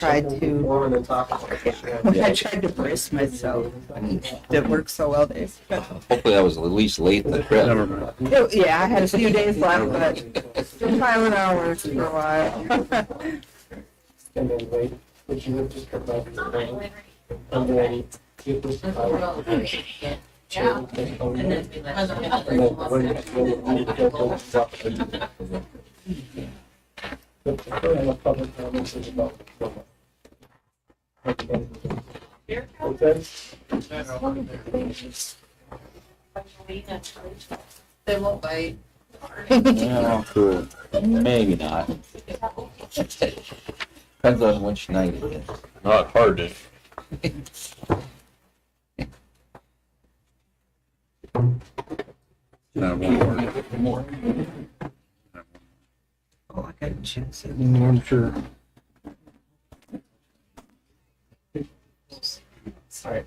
tried to, when I tried to brace myself, it didn't work so well, Dave. Hopefully that was at least late in the trip. Yeah, I had a few days left, but pilot hours for a while. And then wait, but you would just come back to the bank, and then get this. Yeah. And then when you get those up. The public comments is about. Okay. They won't bite. Yeah, cool. Maybe not. Depends on which night it is. Not hard to. One more. Oh, I gotta choose it. I'm sure. Sorry.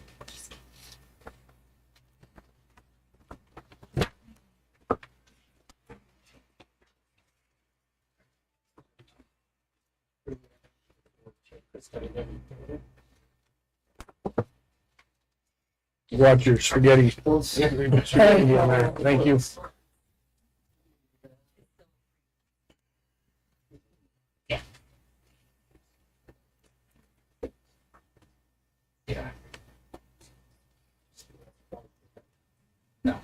Watch your spaghetti. Spaghetti on there. Thank you. Yeah. No.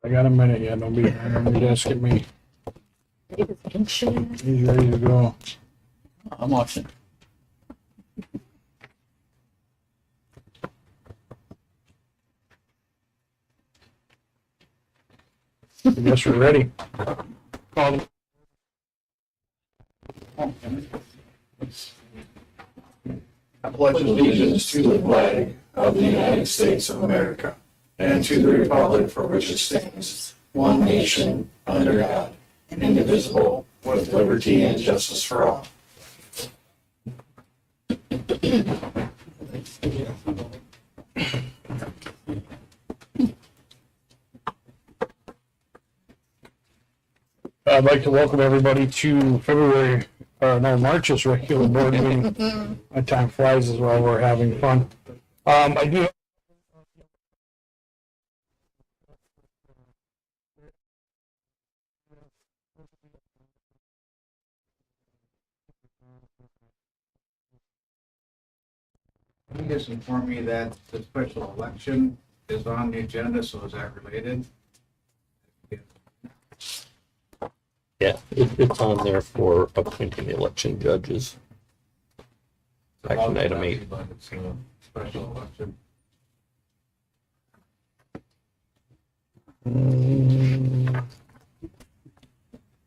I got a minute yet. Don't be on your desk at me. He's ready to go. I'm watching. I guess we're ready. Call them. I pledge allegiance to the flag of the United States of America and to the republic for which it stands, one nation, under God, indivisible, with liberty and justice for all. I'd like to welcome everybody to March's regular board meeting. My time flies as well. We're having fun. I do. Can you just inform me that the special election is on the agenda, so is that related? Yeah, it's on there for appointing the election judges. Action item 8. But it's a special election.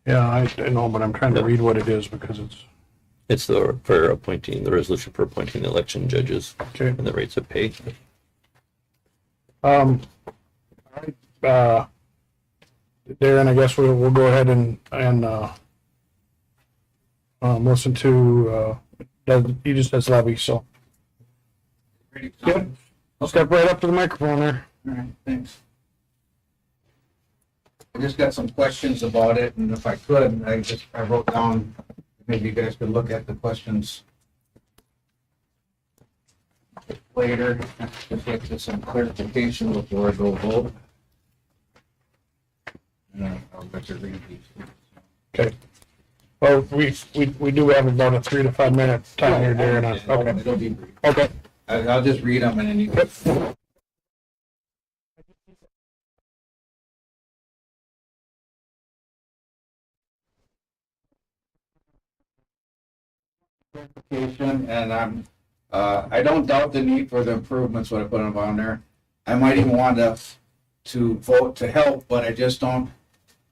Yeah, I know, but I'm trying to read what it is because it's It's for appointing, the resolution for appointing the election judges okay. and the rates of pay. All right, Darren, I guess we'll go ahead and listen to he just says levy, so Ready? yep. I'll step right up to the microphone there. All right, thanks. I just got some questions about it, and if I could, I wrote down, maybe you guys could look at the questions later, just get to some clarification before I go vote. And I'll let you read these. Okay. Well, we do have about a 3 to 5 minute time here, Darren. Okay. It'll be brief. Okay. I'll just read them and then you can. And I don't doubt the need for the improvements, what I put them on there. I might even want to vote to help, but I just don't,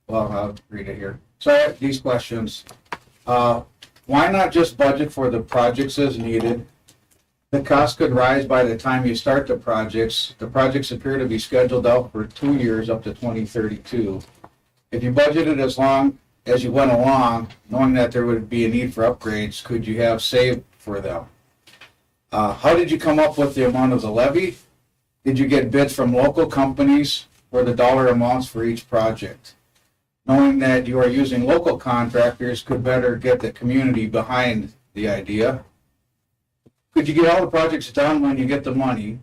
well, I'll read it here. So I have these questions. why not just budget for the projects as needed? The cost could rise by the time you start the projects. The projects appear to be scheduled out for 2 years up to 2032. If you budgeted as long as you went along, knowing that there would be a need for upgrades, could you have saved for them? How did you come up with the amount of the levy? Did you get bids from local companies for the dollar amounts for each project? Knowing that you are using local contractors could better get the community behind the idea. Could you get all the projects done when you get the money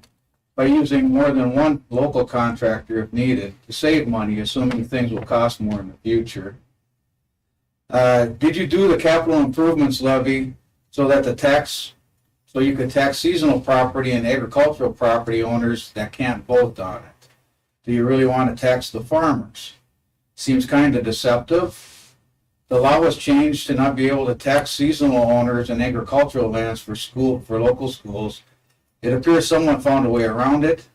by using more than one local contractor if needed to save money, assuming things will cost more in the future? Did you do the capital improvements levy so that so you could tax seasonal property and agricultural property owners that can't vote on it? Do you really want to tax the farmers? Seems kind of deceptive. The law was changed to not be able to tax seasonal owners and agricultural lands for local schools. It appears someone found a way around it.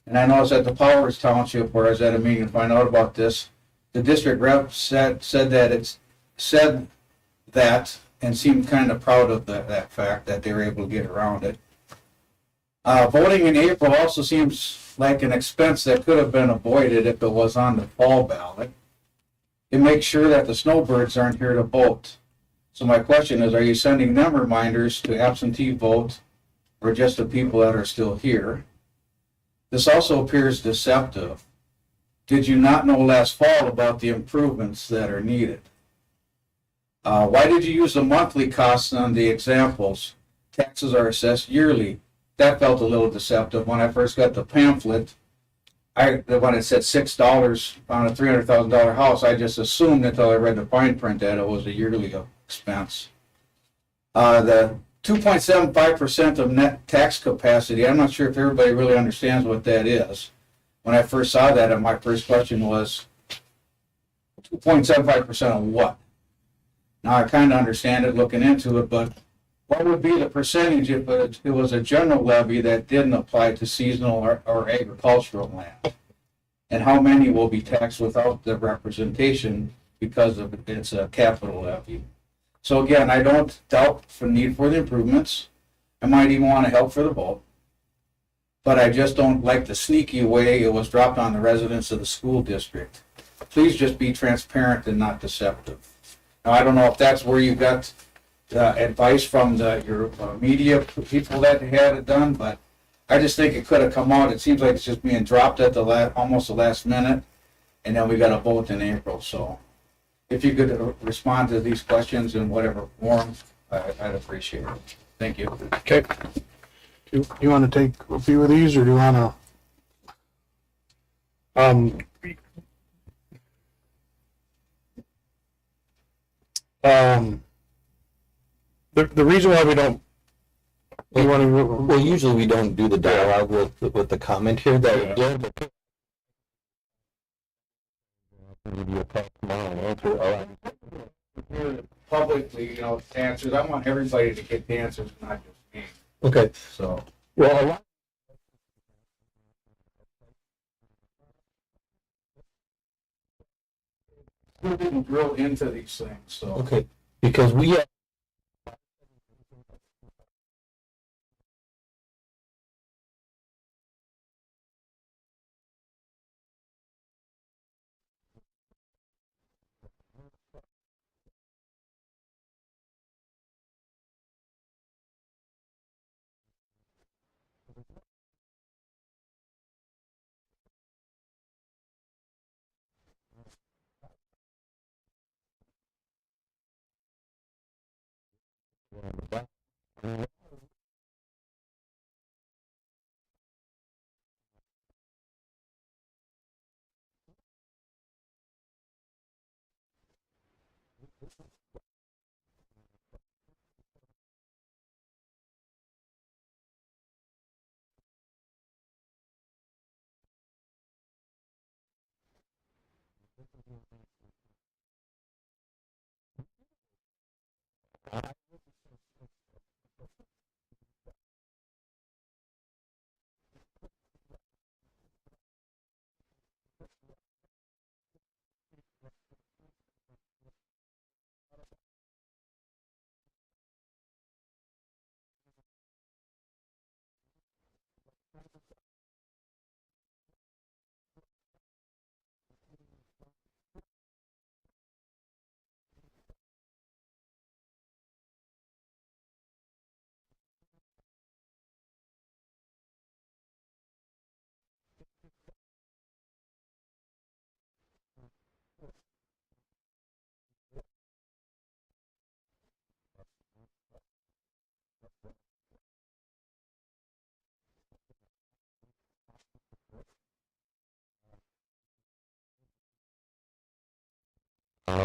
And I noticed at the Powers Township, where I was at a meeting to find out about this, the district rep said that and seemed kind of proud of that fact that they were able to get around it. Voting in April also seems like an expense that could have been avoided if it was on the fall ballot. It makes sure that the snowbirds aren't here to vote. So my question is, are you sending them reminders to absentee vote or just the people that are still here? This also appears deceptive. Did you not know last fall about the improvements that are needed? Why did you use the monthly costs on the examples? Taxes are assessed yearly. That felt a little deceptive. When I first got the pamphlet, when it said $6 on a $300,000 house, I just assumed until I read the fine print that it was a yearly expense. The 2.75% of net tax capacity, I'm not sure if everybody really understands what that is. When I first saw that, my first question was, 2.75% of what? Now I kind of understand it looking into it, but what would be the percentage if it was a general levy that didn't apply to seasonal or agricultural land? And how many will be taxed without the representation because of it's a capital levy? So again, I don't doubt the need for the improvements. I might even want to help for the vote. But I just don't like the sneaky way it was dropped on the residents of the school district. Please just be transparent and not deceptive. Now, I don't know if that's where you got advice from your media people that had it done, but I just think it could have come out. It seems like it's just being dropped at almost the last minute, and then we got a vote in April. So if you could respond to these questions in whatever form, I'd appreciate it. Thank you. Okay. Do you want to take a few of these, or do you want to? The reason why we don't. You want to? Well, usually we don't do the dialogue with the comment here. That Publicly, answers. I want everybody to get the answers, not just me. Okay. So. Well, a lot. We didn't drill into these things, so. Okay, because we have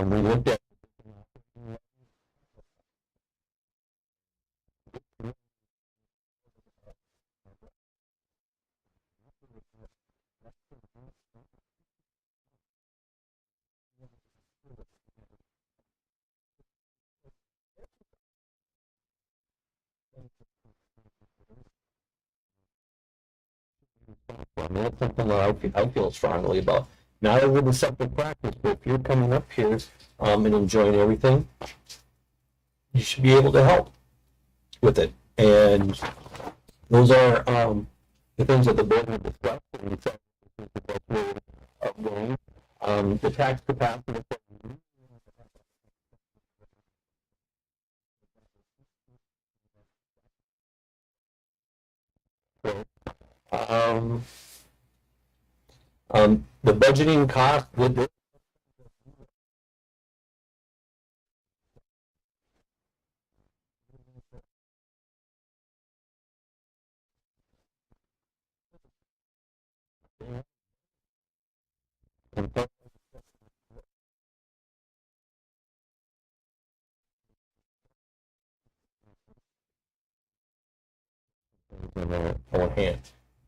We looked at that's something that I feel strongly about. Not as a deceptive practice, but if you're coming up here and enjoying everything, you should be able to help with it. And those are the things that the board will discuss and decide if this is the best way of going. The tax capacity. The budgeting cost with this. On hand.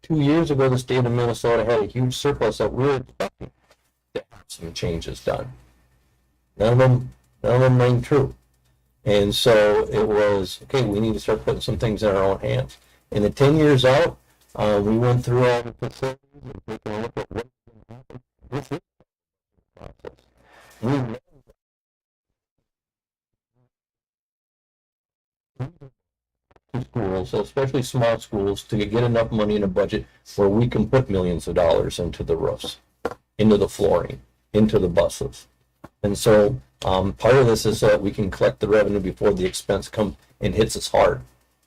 2 years ago, the state of Minnesota had a huge surplus that we were expecting to have some changes done. None of them rang true. And so it was, okay, we need to start putting some things in our own hands. In the 10 years out, we went through all the facilities and taking a look at what's going to happen with this process. We to schools, especially small schools, to get enough money in a budget where we can put millions of dollars into the roofs, into the flooring, into the buses. And so part of this is that we can collect the revenue before the expense comes and hits us hard.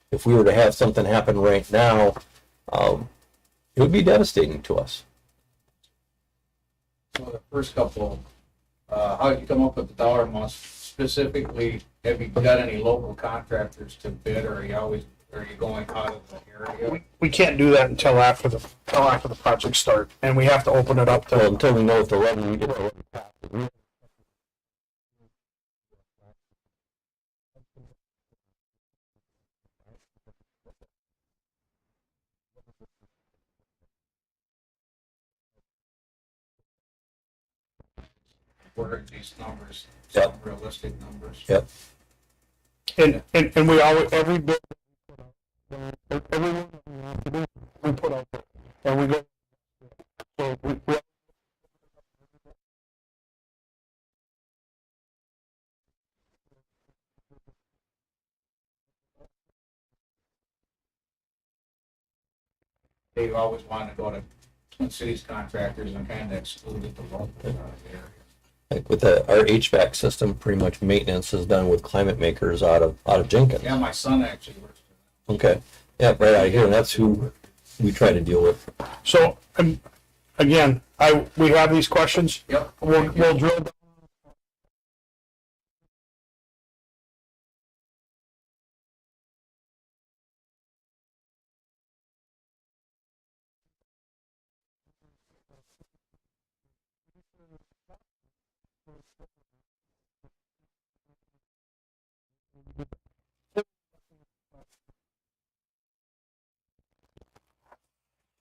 If we were to have something happen right now, it would be devastating to us. So the first couple, how did you come up with the dollar amounts specifically? Have you got any local contractors to bid, or are you going out of the area? We can't do that until after the project start, and we have to open it up Well, to, until we know if the revenue gets passed. What are these numbers? Yep. Some realistic numbers? Yep. and we always, every bid, every one that we have to do, we put out there, and we go, so we They always want to go to Twin Cities contractors and kind of excluded the local area. Like with our HVAC system, pretty much maintenance is done with climate makers out of Jenkins. Yeah, my son actually works for Okay. Yeah, right out of here, and that's who we try to deal with. So, again, we have these questions. them. Yep. We'll drill down.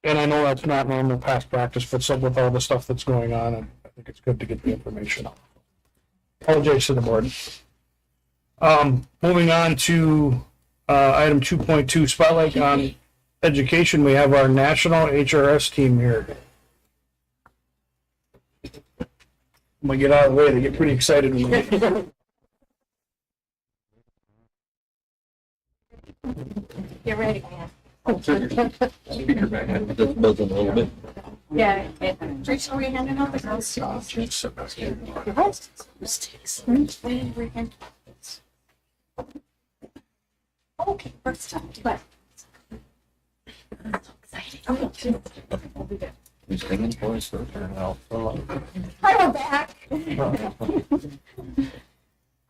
And I know that's not normal past practice, but some with all the stuff that's going on, and I think it's good to get the information out. Apologize to the board. Moving on to item 2.2, spotlight on education. We have our national HRS team here. I'm gonna get out of the way. They get pretty excited when we Get ready, man. Speaker back, just buzzing a little bit. Yeah. Rachel, we handing out the house. Okay, first time. But. Exciting. Who's singing for us first or no? Hi, we're back.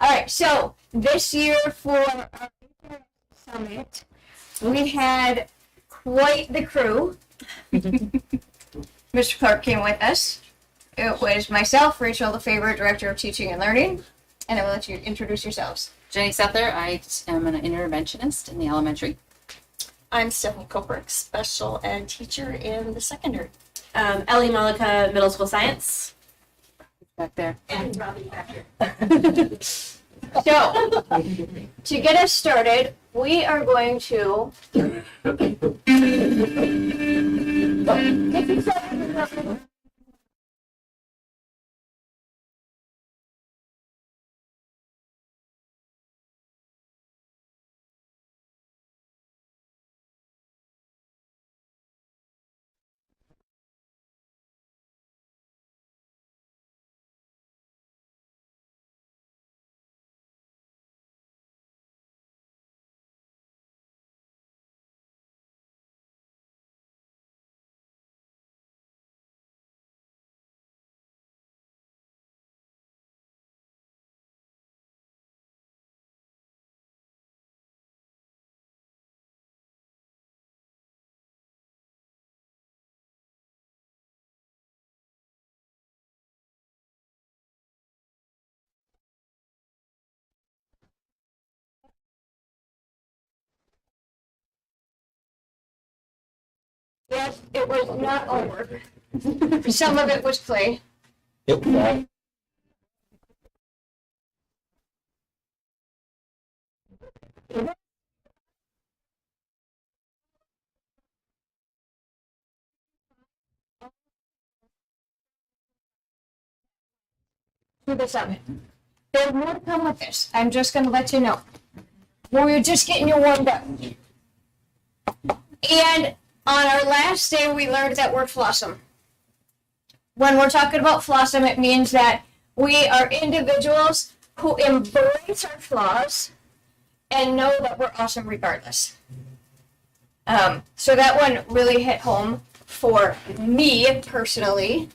All right, so this year for our summit, we had quite the crew. Mr. Clark came with us. It was myself, Rachel LaFavor, Director of Teaching and Learning, and I will let you introduce yourselves. Jenny Settler, I am an interventionist in the elementary. I'm Stephanie Koprick, Special Ed Teacher in the secondary. Ellie Malika, Middle School Science. Back there. And Robbie back here. So, to get us started, we are going to. Yes, it was not all work. Some of it was play. It was, To the summit. There's more to come with this. I'm just going to let you know. We're just getting you warmed up. And on our last day, we learned that word flossom. When we're talking about flossom, it means that we are individuals who embrace our flaws and know that we're awesome regardless. So that one really hit home for me personally.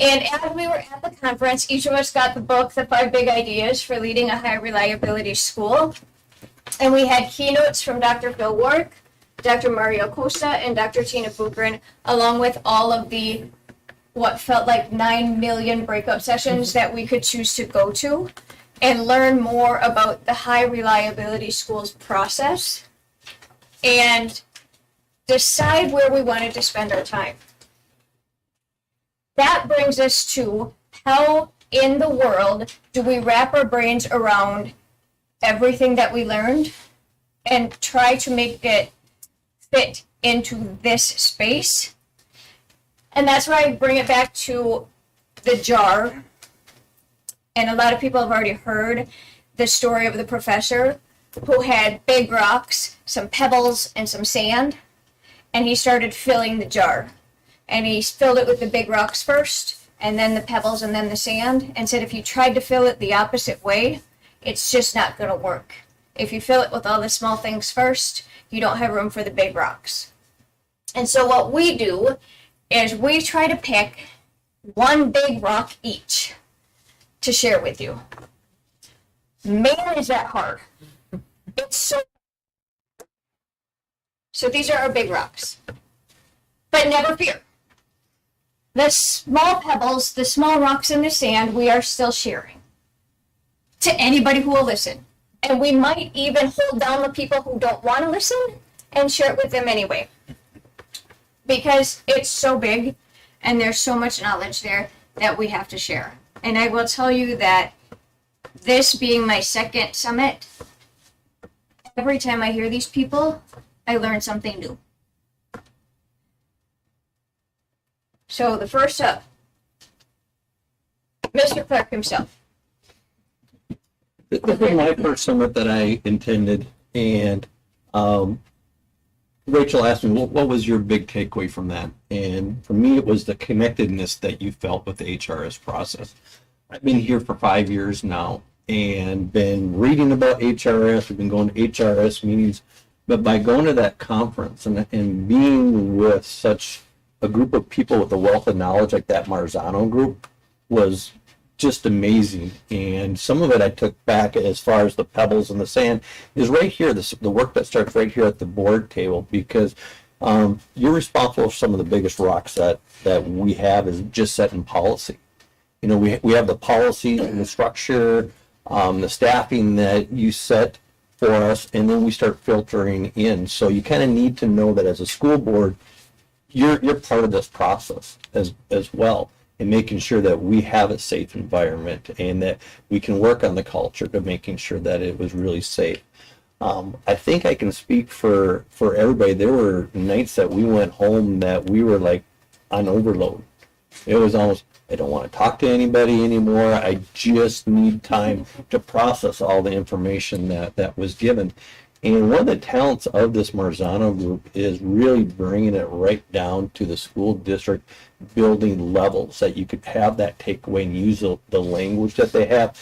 And as we were at the conference, each of us got the book, The 5 Big Ideas for Leading a High Reliability School. And we had keynotes from Dr. Phil Wark, Dr. Mario Costa, and Dr. Tina Bukrin, along with all of the, what felt like 9 million breakout sessions that we could choose to go to and learn more about the high reliability schools process and decide where we wanted to spend our time. That brings us to how in the world do we wrap our brains around everything that we learned and try to make it fit into this space. And that's why I bring it back to the jar. And a lot of people have already heard the story of the professor who had big rocks, some pebbles, and some sand. And he started filling the jar. And he filled it with the big rocks first, and then the pebbles, and then the sand, and said if you tried to fill it the opposite way, it's just not going to work. If you fill it with all the small things first, you don't have room for the big rocks. And so what we do is we try to pick one big rock each to share with you. Man, is that hard. It's so these are our big rocks. But never fear. The small pebbles, the small rocks in the sand, we are still sharing to anybody who will listen. And we might even hold down the people who don't want to listen and share it with them anyway. Because it's so big and there's so much knowledge there that we have to share. And I will tell you that this being my second summit, every time I hear these people, I learn something new. So the first up, Mr. Clark himself. this was my first summit that I attended, and Rachel asked me, what was your big takeaway from that? And for me, it was the connectedness that you felt with the HRS process. I've been here for 5 years now and been reading about HRS. We've been going to HRS meetings, but by going to that conference and being with such a group of people with a wealth of knowledge like that Marzano group was just amazing. And some of it I took back as far as the pebbles and the sand is right here, the work that starts right here at the board table, because you're responsible for some of the biggest rocks that we have is just setting policy. You know, we have the policy and the structure, the staffing that you set for us, and then we start filtering in. So you kind of need to know that as a school board, you're part of this process as well, and making sure that we have a safe environment and that we can work on the culture to making sure that it was really safe. I think I can speak for everybody. There were nights that we went home that we were like on overload. It was almost, I don't want to talk to anybody anymore. I just need time to process all the information that was given. And one of the talents of this Marzano group is really bringing it right down to the school district building levels, that you could have that takeaway and use the language that they have.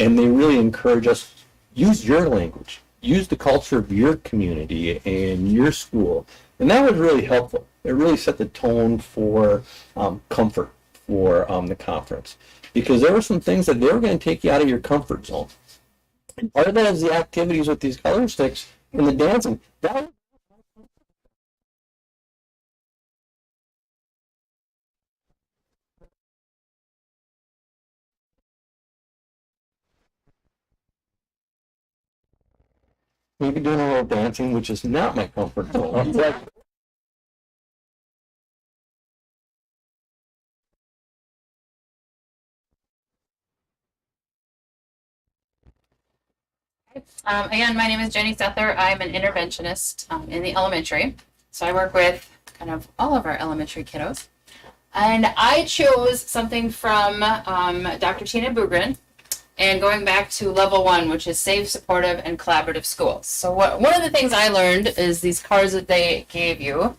And they really encourage us, use your language, use the culture of your community and your school. And that was really helpful. It really set the tone for comfort for the conference, because there were some things that they were going to take you out of your comfort zone. And part of that is the activities with these color sticks and the dancing. That maybe doing a little dancing, which is not my comfort zone. It's like, Again, my name is Jenny Sether. I'm an interventionist in the elementary. So I work with kind of all of our elementary kiddos. And I chose something from Dr. Tina Bugren, and going back to level 1, which is safe, supportive, and collaborative schools. So one of the things I learned is these cards that they gave you.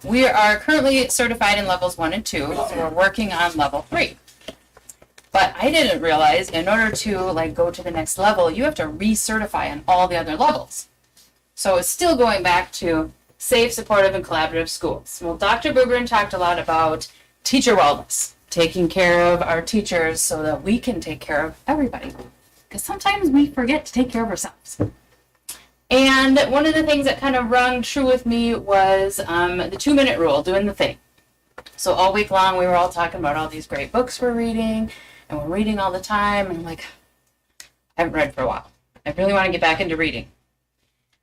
We are currently certified in levels 1 and 2, so we're working on level 3. But I didn't realize in order to go to the next level, you have to recertify on all the other levels. So it's still going back to safe, supportive, and collaborative schools. Well, Dr. Bugren talked a lot about teacher wellness, taking care of our teachers so that we can take care of everybody. Because sometimes we forget to take care of ourselves. And one of the things that kind of rung true with me was the 2-minute rule, doing the thing. So all week long, we were all talking about all these great books we're reading, and we're reading all the time, and I'm like, I haven't read for a while. I really want to get back into reading.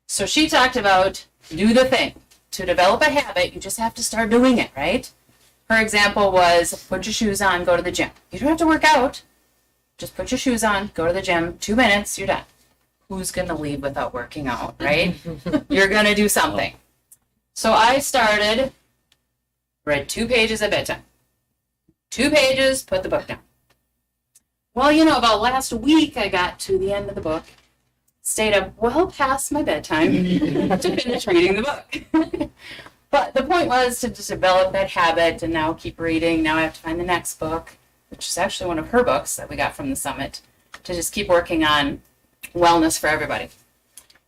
So she talked about do the thing. To develop a habit, you just have to start doing it, right? Her example was put your shoes on, go to the gym. You don't have to work out. Just put your shoes on, go to the gym, 2 minutes, you're done. Who's going to leave without working out, right? You're going to do something. So I started, read 2 pages at bedtime. 2 pages, put the book down. Well, about last week, I got to the end of the book, stayed up well past my bedtime to finish reading the book. But the point was to just develop that habit and now keep reading. Now I have to find the next book, which is actually one of her books that we got from the summit, to just keep working on wellness for everybody.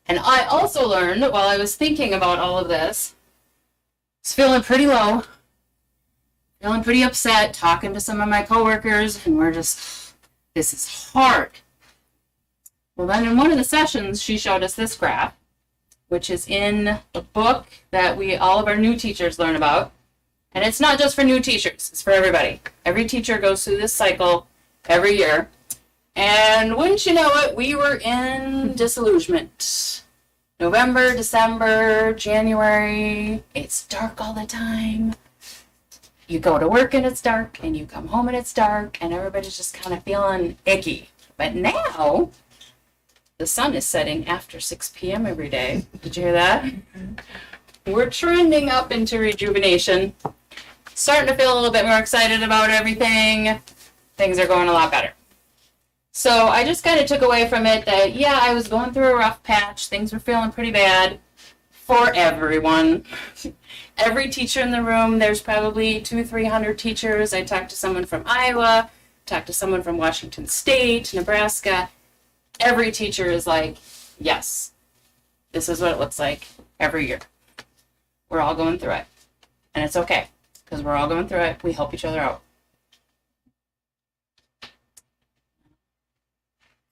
And I also learned while I was thinking about all of this, I was feeling pretty low, feeling pretty upset, talking to some of my coworkers, and we're just, this is hard. Well, then in one of the sessions, she showed us this graph, which is in the book that all of our new teachers learn about. And it's not just for new teachers, it's for everybody. Every teacher goes through this cycle every year. And wouldn't you know it, we were in disillusionment. November, December, January, it's dark all the time. You go to work and it's dark, and you come home and it's dark, and everybody's just kind of feeling icky. But now, the sun is setting after 6 p.m. every day. Did you hear that? We're trending up into rejuvenation. Starting to feel a little bit more excited about everything. Things are going a lot better. So I just kind of took away from it that, yeah, I was going through a rough patch. Things were feeling pretty bad for everyone. Every teacher in the room, there's probably 200-300 teachers. I talked to someone from Iowa, talked to someone from Washington State, Nebraska. Every teacher is like, yes, this is what it looks like every year. We're all going through it. And it's okay, because we're all going through it. We help each other out.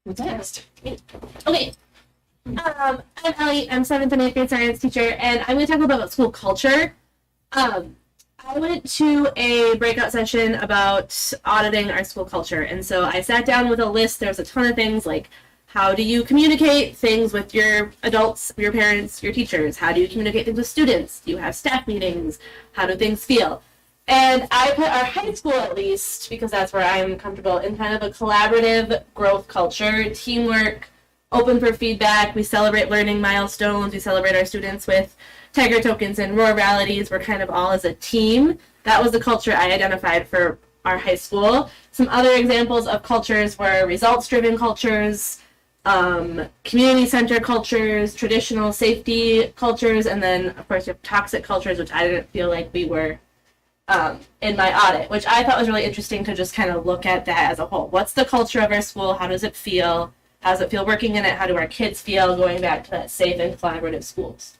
Who's next? Okay. I'm Ellie. I'm 7th and 8th grade science teacher, and I'm going to talk about school culture. I went to a breakout session about auditing our school culture, and so I sat down with a list. There's a ton of things like how do you communicate things with your adults, your parents, your teachers? How do you communicate things with students? Do you have staff meetings? How do things feel? And I put our high school, at least, because that's where I'm comfortable, in kind of a collaborative growth culture, teamwork, open for feedback. We celebrate learning milestones. We celebrate our students with Tiger tokens and roar rallies. We're kind of all as a team. That was the culture I identified for our high school. Some other examples of cultures were results-driven cultures, community center cultures, traditional safety cultures, and then, of course, you have toxic cultures, which I didn't feel like we were in my audit, which I thought was really interesting to just kind of look at that as a whole. What's the culture of our school? How does it feel? How does it feel working in it? How do our kids feel going back to that safe and collaborative schools?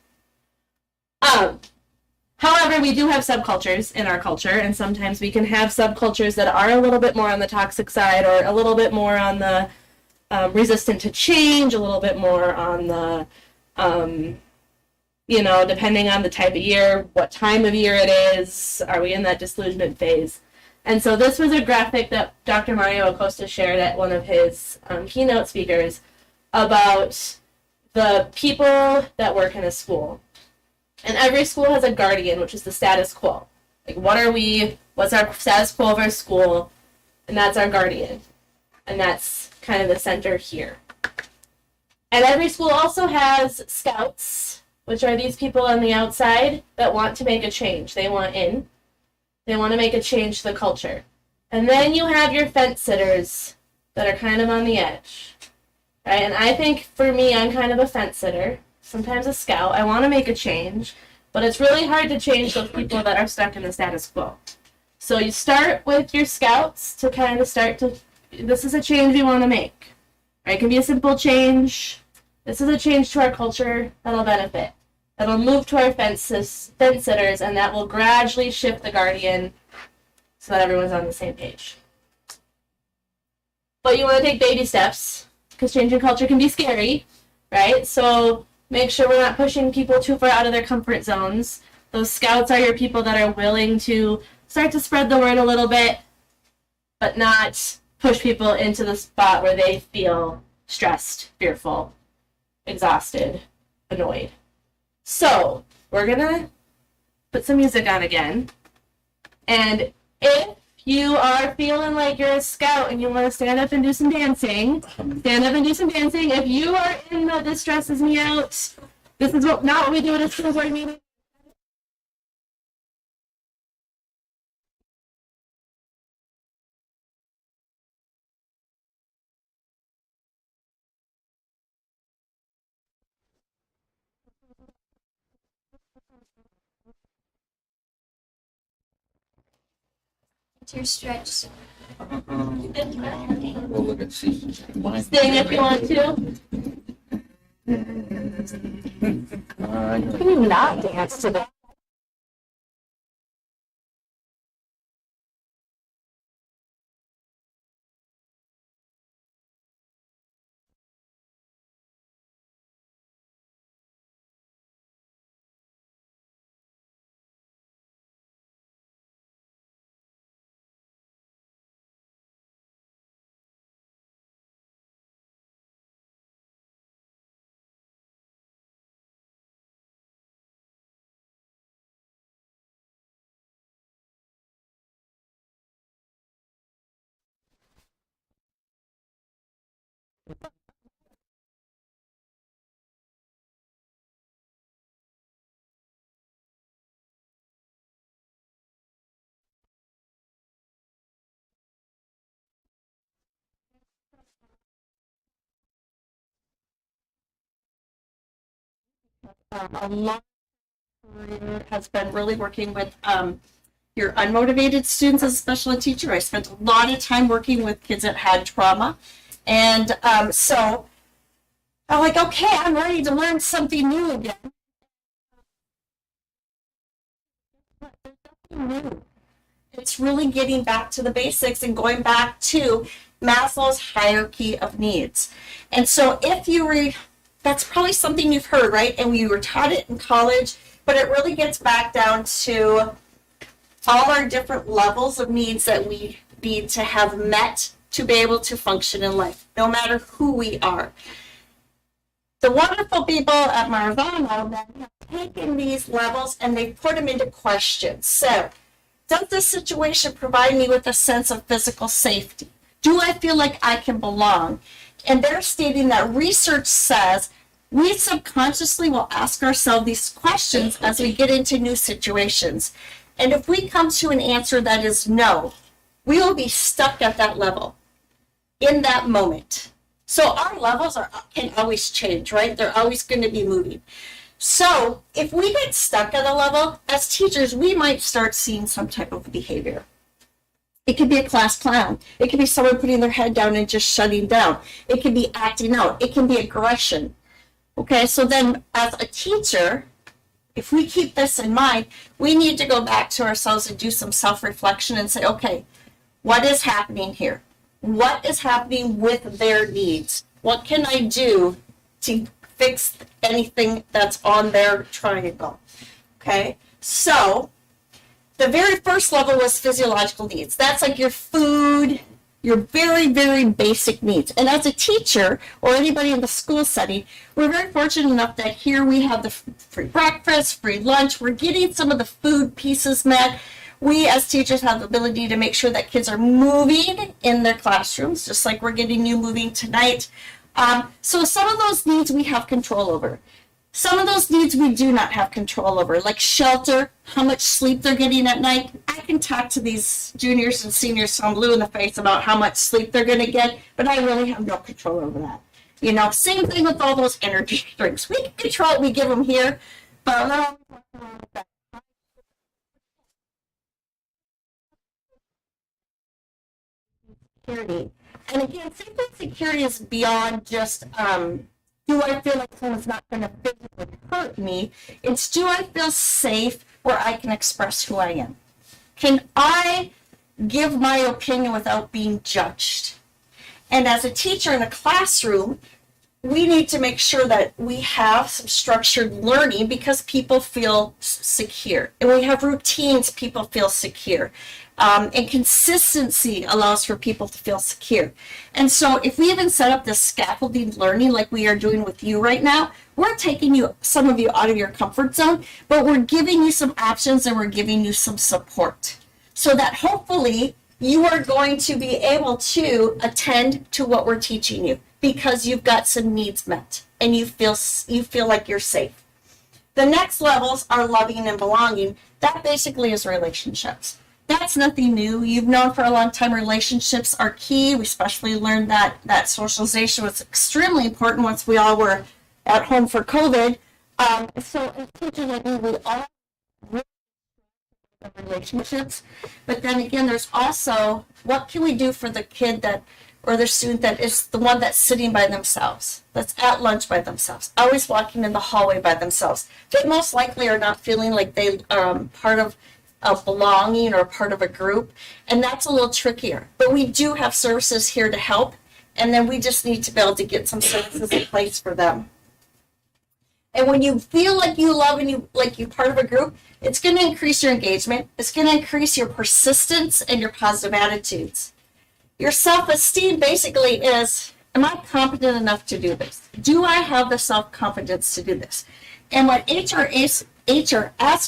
However, we do have subcultures in our culture, and sometimes we can have subcultures that are a little bit more on the toxic side or a little bit more on the resistant to change, a little bit more on the, depending on the type of year, what time of year it is, are we in that disillusionment phase? And so this was a graphic that Dr. Mario Acosta shared at one of his keynote speakers about the people that work in a school. And every school has a guardian, which is the status quo. Like, what's our status quo of our school? And that's our guardian. And that's kind of the center here. And every school also has scouts, which are these people on the outside that want to make a change. They want in. They want to make a change to the culture. And then you have your fence sitters that are kind of on the edge. Right? And I think for me, I'm kind of a fence sitter, sometimes a scout. I want to make a change, but it's really hard to change those people that are stuck in the status quo. So you start with your scouts to kind of this is a change we want to make. Right? It can be a simple change. This is a change to our culture that'll benefit. That'll move to our fence sitters, and that will gradually shift the guardian so that everyone's on the same page. But you want to take baby steps, because changing culture can be scary, right? So make sure we're not pushing people too far out of their comfort zones. Those scouts are your people that are willing to start to spread the word a little bit, but not push people into the spot where they feel stressed, fearful, exhausted, annoyed. So we're going to put some music on again. And if you are feeling like you're a scout and you want to stand up and do some dancing, stand up and do some dancing. If you are in the this stresses me out, this is not what we do at a school board meeting. It's your stretch. We'll look and see. Sing if you want to. Can you not dance to the a lot has been really working with your unmotivated students as a special ed teacher. I spent a lot of time working with kids that had trauma. And so I'm like, okay, I'm ready to learn something new again. There's nothing new it's really getting back to the basics and going back to Maslow's hierarchy of needs. And so if you that's probably something you've heard, right? And we were taught it in college, but it really gets back down to all our different levels of needs that we need to have met to be able to function in life, no matter who we are. The wonderful people at Marvano that have taken these levels and they've put them into questions. So, does this situation provide me with a sense of physical safety? Do I feel like I can belong? And they're stating that research says we subconsciously will ask ourselves these questions as we get into new situations. And if we come to an answer that is no, we will be stuck at that level in that moment. So our levels can always change, right? They're always going to be moving. So if we get stuck at a level, as teachers, we might start seeing some type of behavior. It could be a class clown. It could be someone putting their head down and just shutting down. It could be acting out. It can be aggression. Okay, so then as a teacher, if we keep this in mind, we need to go back to ourselves and do some self-reflection and say, okay, what is happening here? What is happening with their needs? What can I do to fix anything that's on their triangle? Okay, so the very first level was physiological needs. That's like your food, your very, very basic needs. And as a teacher or anybody in the school setting, we're very fortunate enough that here we have the free breakfast, free lunch. We're getting some of the food pieces met. We as teachers have the ability to make sure that kids are moving in their classrooms, just like we're getting you moving tonight. So some of those needs we have control over. Some of those needs we do not have control over, like shelter, how much sleep they're getting at night. I can talk to these juniors and seniors so I'm blue in the face about how much sleep they're going to get, but I really have no control over that. You know, same thing with all those energy drinks. We can control what we give them here, but not security. And again, safety and security is beyond just, do I feel like someone's not going to physically hurt me? It's, do I feel safe where I can express who I am? Can I give my opinion without being judged? And as a teacher in a classroom, we need to make sure that we have some structured learning because people feel secure. And we have routines, people feel secure. And consistency allows for people to feel secure. And so if we even set up this scaffolding learning like we are doing with you right now, we're taking you, some of you out of your comfort zone, but we're giving you some options and we're giving you some support so that hopefully you are going to be able to attend to what we're teaching you because you've got some needs met and you feel like you're safe. The next levels are loving and belonging. That basically is relationships. That's nothing new. You've known for a long time relationships are key. We especially learned that socialization was extremely important once we all were at home for COVID. So as teachers, I think we all really have relationships. But then again, there's also what can we do for the kid that or the student that is the one that's sitting by themselves, that's at lunch by themselves, always walking in the hallway by themselves. They most likely are not feeling like they are part of belonging or part of a group, and that's a little trickier. But we do have services here to help, and then we just need to be able to get some services in place for them. And when you feel like you love and you're part of a group, it's going to increase your engagement. It's going to increase your persistence and your positive attitudes. Your self-esteem basically is, am I competent enough to do this? Do I have the self-confidence to do this? And what HRS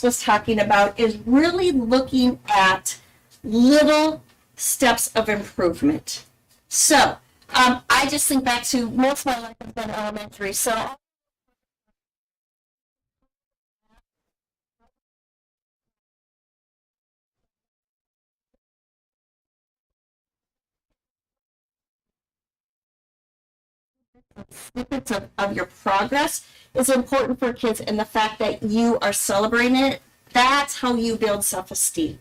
was talking about is really looking at little steps of improvement. So I just think back to most of my life has been elementary. So snippets of your progress is important for kids, and the fact that you are celebrating it, that's how you build self-esteem.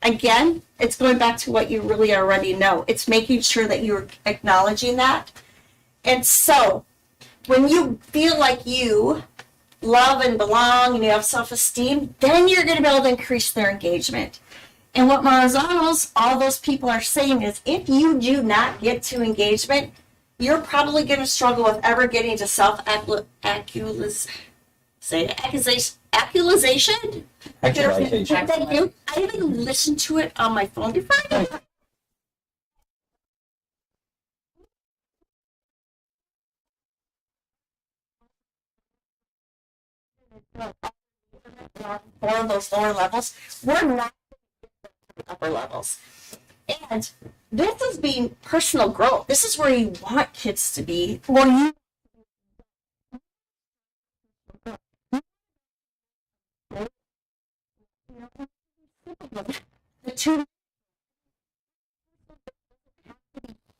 Again, it's going back to what you really already know. It's making sure that you're acknowledging that. And so when you feel like you love and belong and you have self-esteem, then you're going to be able to increase their engagement. And what Marzano's, all those people are saying is if you do not get to engagement, you're probably going to struggle with ever getting to accusation. Actualization. Thank you. I even listened to it on my phone before. Four of those lower levels, we're not upper levels. And this is being personal growth. This is where you want kids to be. Well, you the two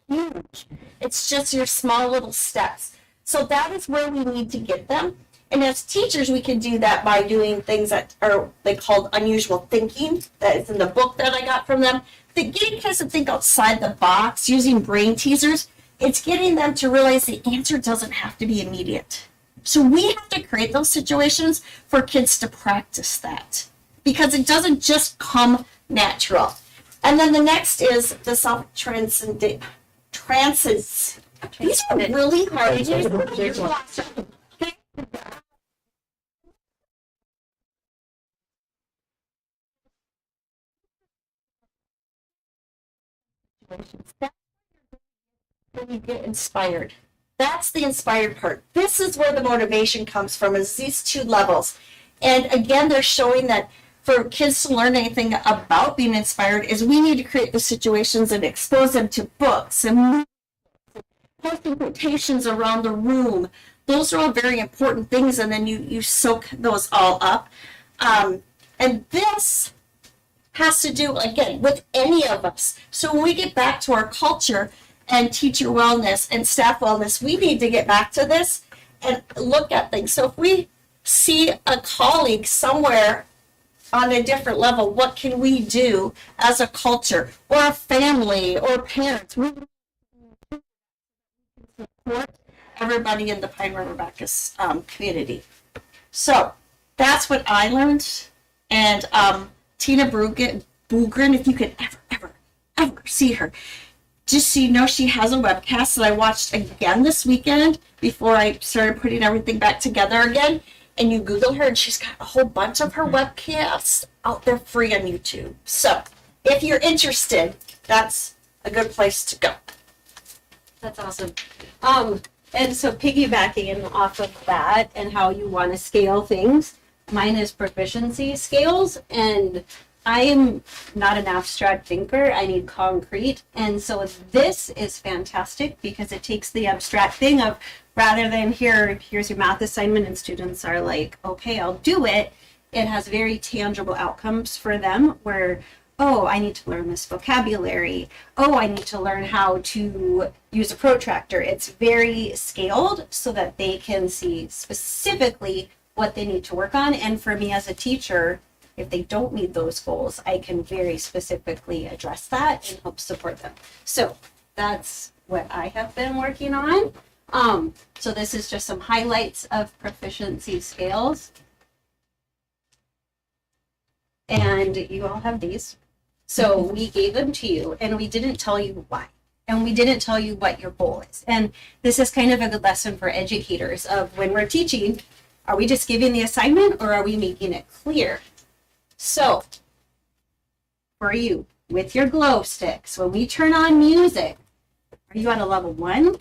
huge. It's just your small little steps. So that is where we need to get them. And as teachers, we can do that by doing things that are they called unusual thinking. That is in the book that I got from them. Getting kids to think outside the box, using brain teasers. It's getting them to realize the answer doesn't have to be immediate. So we have to create those situations for kids to practice that because it doesn't just come natural. And then the next is the self-transcendent. These are really hard. When you get inspired. That's the inspired part. This is where the motivation comes from, is these two levels. And again, they're showing that for kids to learn anything about being inspired is we need to create the situations and expose them to books and posting quotations around the room. Those are all very important things, and then you soak those all up. And this has to do, again, with any of us. So when we get back to our culture and teacher wellness and staff wellness, we need to get back to this and look at things. So if we see a colleague somewhere on a different level, what can we do as a culture or a family or parents? We support everybody in the Pine River Baptist community. So that's what I learned. And Tina Bugren, if you could ever see her, just so you know, she has a webcast that I watched again this weekend before I started putting everything back together again. And you Google her, and she's got a whole bunch of her webcasts out there free on YouTube. So if you're interested, that's a good place to go. That's awesome. And so piggybacking off of that and how you want to scale things, mine is proficiency scales, and I am not an abstract thinker. I need concrete. And so this is fantastic because it takes the abstract thing of rather than here's your math assignment and students are like, okay, I'll do it. It has very tangible outcomes for them where, oh, I need to learn this vocabulary. Oh, I need to learn how to use a protractor. It's very scaled so that they can see specifically what they need to work on. And for me as a teacher, if they don't meet those goals, I can very specifically address that and help support them. So that's what I have been working on. So this is just some highlights of proficiency scales. And you all have these. So we gave them to you and we didn't tell you why. And we didn't tell you what your goal is. And this is kind of a good lesson for educators of when we're teaching, are we just giving the assignment or are we making it clear? So, for you, with your glow sticks, when we turn on music, are you at a level 1?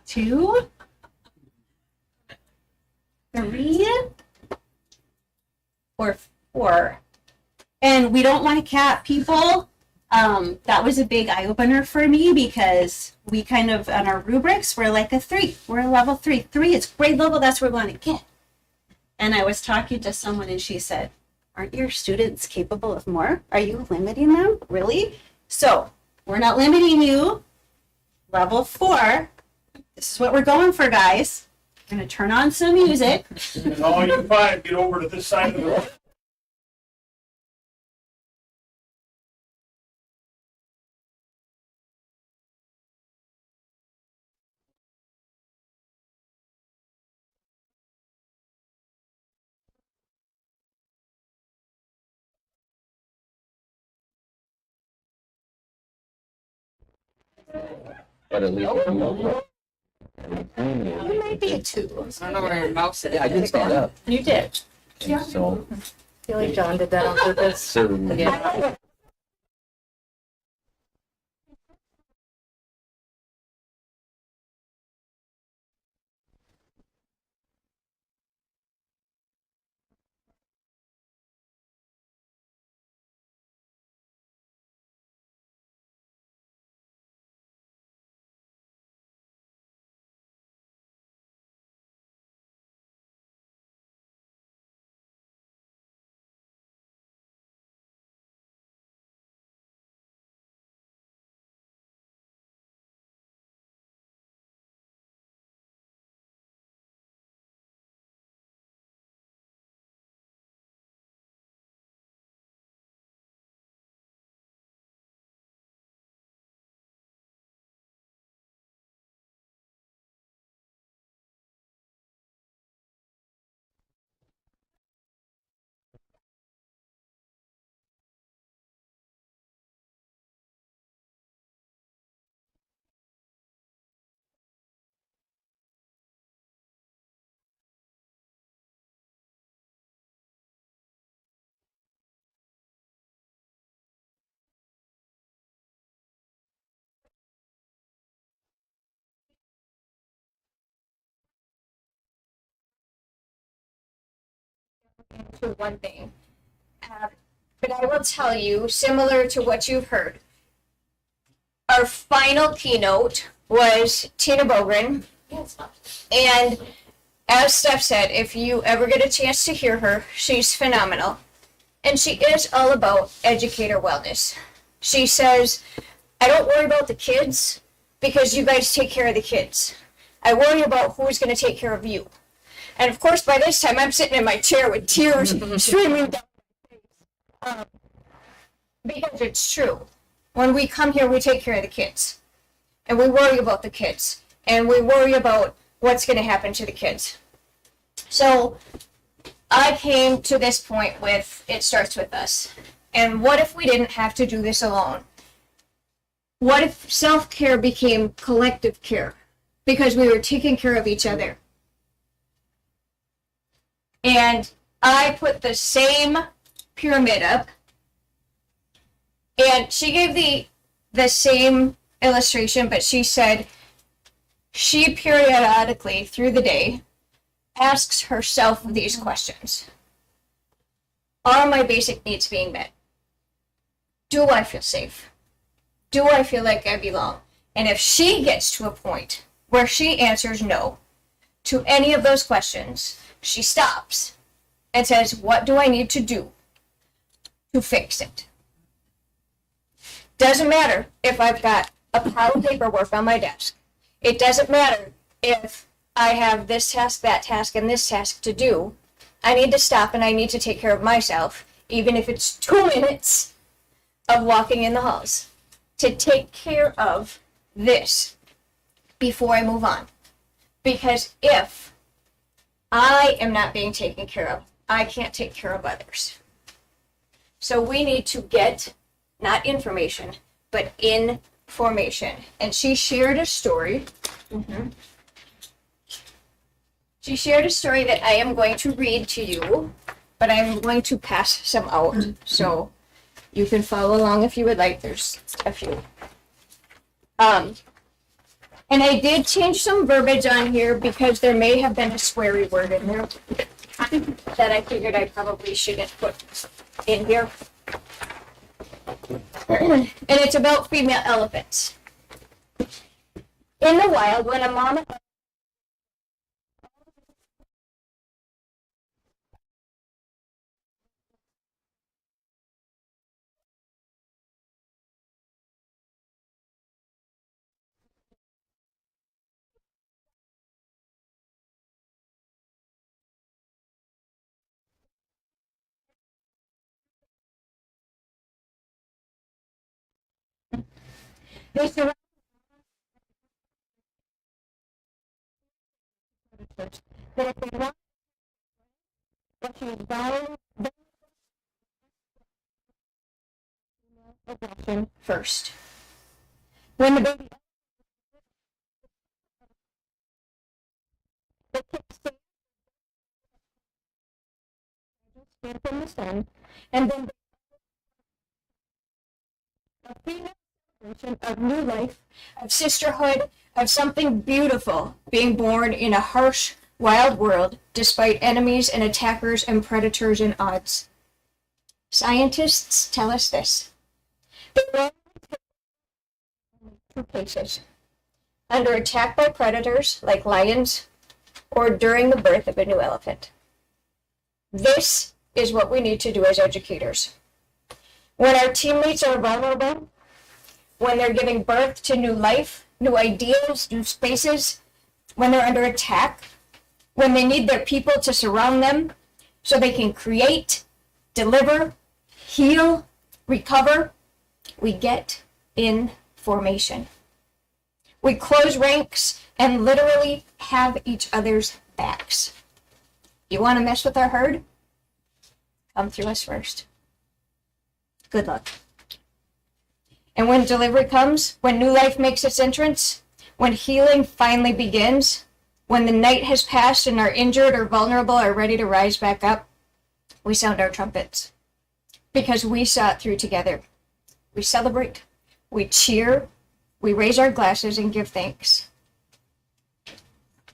2? 3? Or 4? And we don't want to cap people. That was a big eye-opener for me because we kind of, on our rubrics, we're like a 3. We're a level 3. 3 is grade level, that's where we want to get. And I was talking to someone and she said, aren't your students capable of more? Are you limiting them? Really? So we're not limiting you. Level 4. This is what we're going for, guys. We're going to turn on some music. And all you 5 get over to this side of the room. But at least. You might be a 2. I don't know where your mouse is. Yeah, I did stand up. You did. So, I feel like John did that on purpose. so Yeah. To one thing. But I will tell you, similar to what you've heard, our final keynote was Tina Bogren. And as Steph said, if you ever get a chance to hear her, she's phenomenal. And she is all about educator wellness. She says, I don't worry about the kids because you guys take care of the kids. I worry about who's going to take care of you. And of course, by this time, I'm sitting in my chair with tears streaming down my face. Because it's true. When we come here, we take care of the kids. And we worry about the kids. And we worry about what's going to happen to the kids. So I came to this point with, it starts with us. And what if we didn't have to do this alone? What if self-care became collective care? Because we were taking care of each other. And I put the same pyramid up. And she gave the same illustration, but she said she periodically through the day asks herself these questions. Are my basic needs being met? Do I feel safe? Do I feel like I belong? And if she gets to a point where she answers no to any of those questions, she stops and says, what do I need to do to fix it? Doesn't matter if I've got a pile of paperwork on my desk. It doesn't matter if I have this task, that task, and this task to do. I need to stop and I need to take care of myself, even if it's 2 minutes of walking in the halls, to take care of this before I move on. Because if I am not being taken care of, I can't take care of others. So we need to get not information, but information. And she shared a story. She shared a story that I am going to read to you, but I'm going to pass some out. So you can follow along if you would like. There's a few. And I did change some verbiage on here because there may have been a sweary word in there that I figured I probably shouldn't put in here. And it's about female elephants. In the wild, when a mama they surround that if they want what she is dying, aggression first. When the baby stand from the sun, and then a female celebration of new life, of sisterhood, of something beautiful being born in a harsh, wild world, despite enemies and attackers and predators and odds. Scientists tell us this. The world two places. Under attack by predators like lions, or during the birth of a new elephant. This is what we need to do as educators. When our teammates are vulnerable, when they're giving birth to new life, new ideas, new spaces, when they're under attack, when they need their people to surround them so they can create, deliver, heal, recover, we get in formation. We close ranks and literally have each other's backs. You want to mess with our herd? Come through us first. Good luck. And when delivery comes, when new life makes its entrance, when healing finally begins, when the night has passed and our injured or vulnerable are ready to rise back up, we sound our trumpets. Because we saw it through together. We celebrate, we cheer, we raise our glasses and give thanks.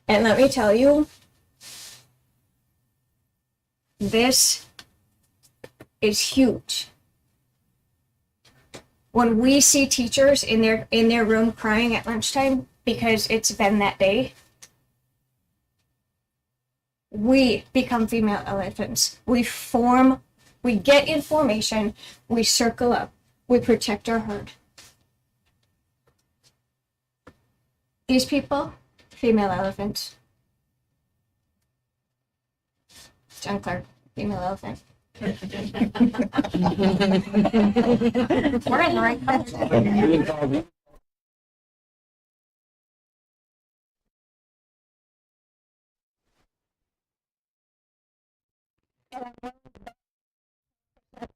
And let me tell you, this is huge. When we see teachers in their room crying at lunchtime because it's been that day, we become female elephants. We get in formation, we circle up, we protect our herd. These people, female elephants. John Clark, female elephant. We're in the right country.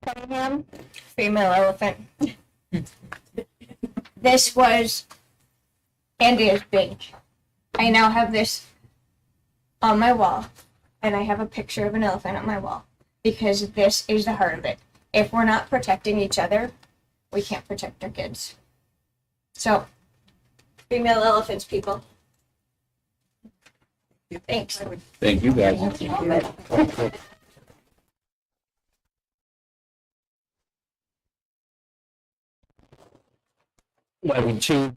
Cunningham, female elephant. This was and is big. I now have this on my wall, and I have a picture of an elephant on my wall because this is the heart of it. If we're not protecting each other, we can't protect our kids. So, female elephants, people. Thanks. Thank you, guys. Well, we choose.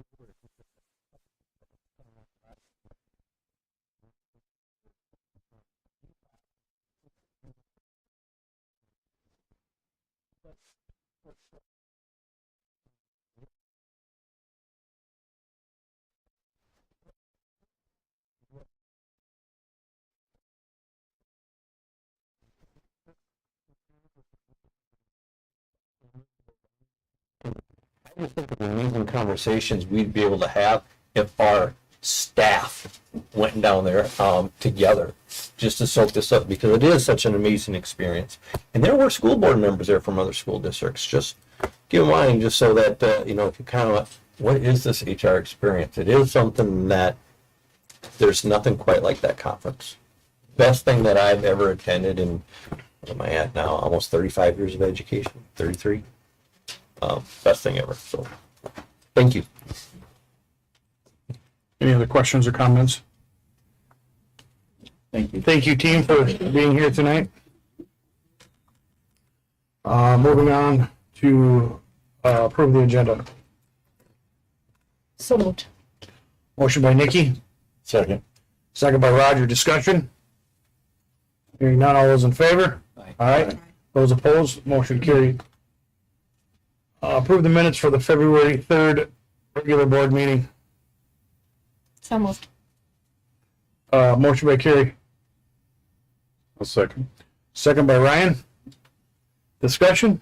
I just think of the amazing conversations we'd be able to have if our staff went down there together just to soak this up, because it is such an amazing experience. And there were school board members there from other school districts. Just keep in mind, just so that if you kind of, what is this HR experience? It is something that there's nothing quite like that conference. Best thing that I've ever attended in, what am I at now? Almost 35 years of education, 33. Best thing ever. So, thank you. Any other questions or comments? Thank you. Thank you, team, for being here tonight. Moving on to approve the agenda. So moved. Motion by Nikki, Second. second by Roger. Discussion? Hearing none, all those in favor? Aye. All right. Those opposed, motion carried. Approve the minutes for the February 3rd regular board meeting. So moved. Motion by Carrie, A second. second by Ryan. Discussion?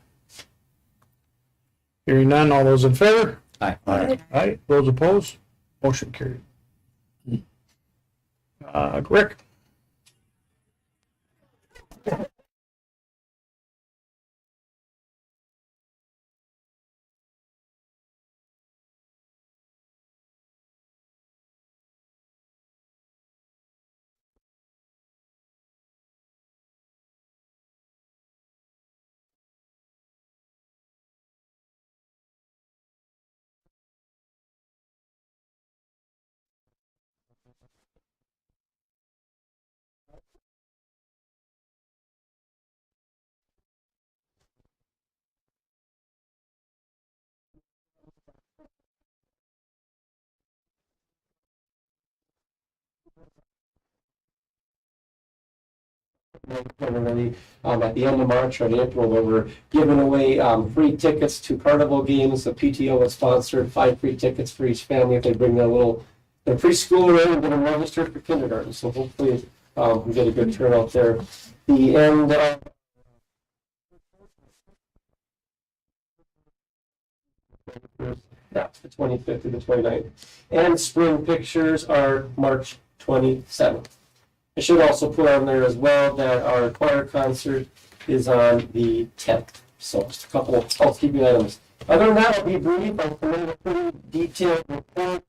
Hearing none, all those in favor? Aye. Aye. Aye. Those opposed, motion carried. Rick? Generally, at the end of March or in April, where we're giving away free tickets to carnival games. The PTO has sponsored 5 free tickets for each family if they bring their preschooler in and get them registered for kindergarten. So hopefully we get a good turnout there. The end that's the 25th to the 29th. And spring pictures are March 27th. I should also put on there as well that our choir concert is on the 10th. So just a couple of housekeeping items. Other than that, I'll be brief. I'll submit a pretty detailed report.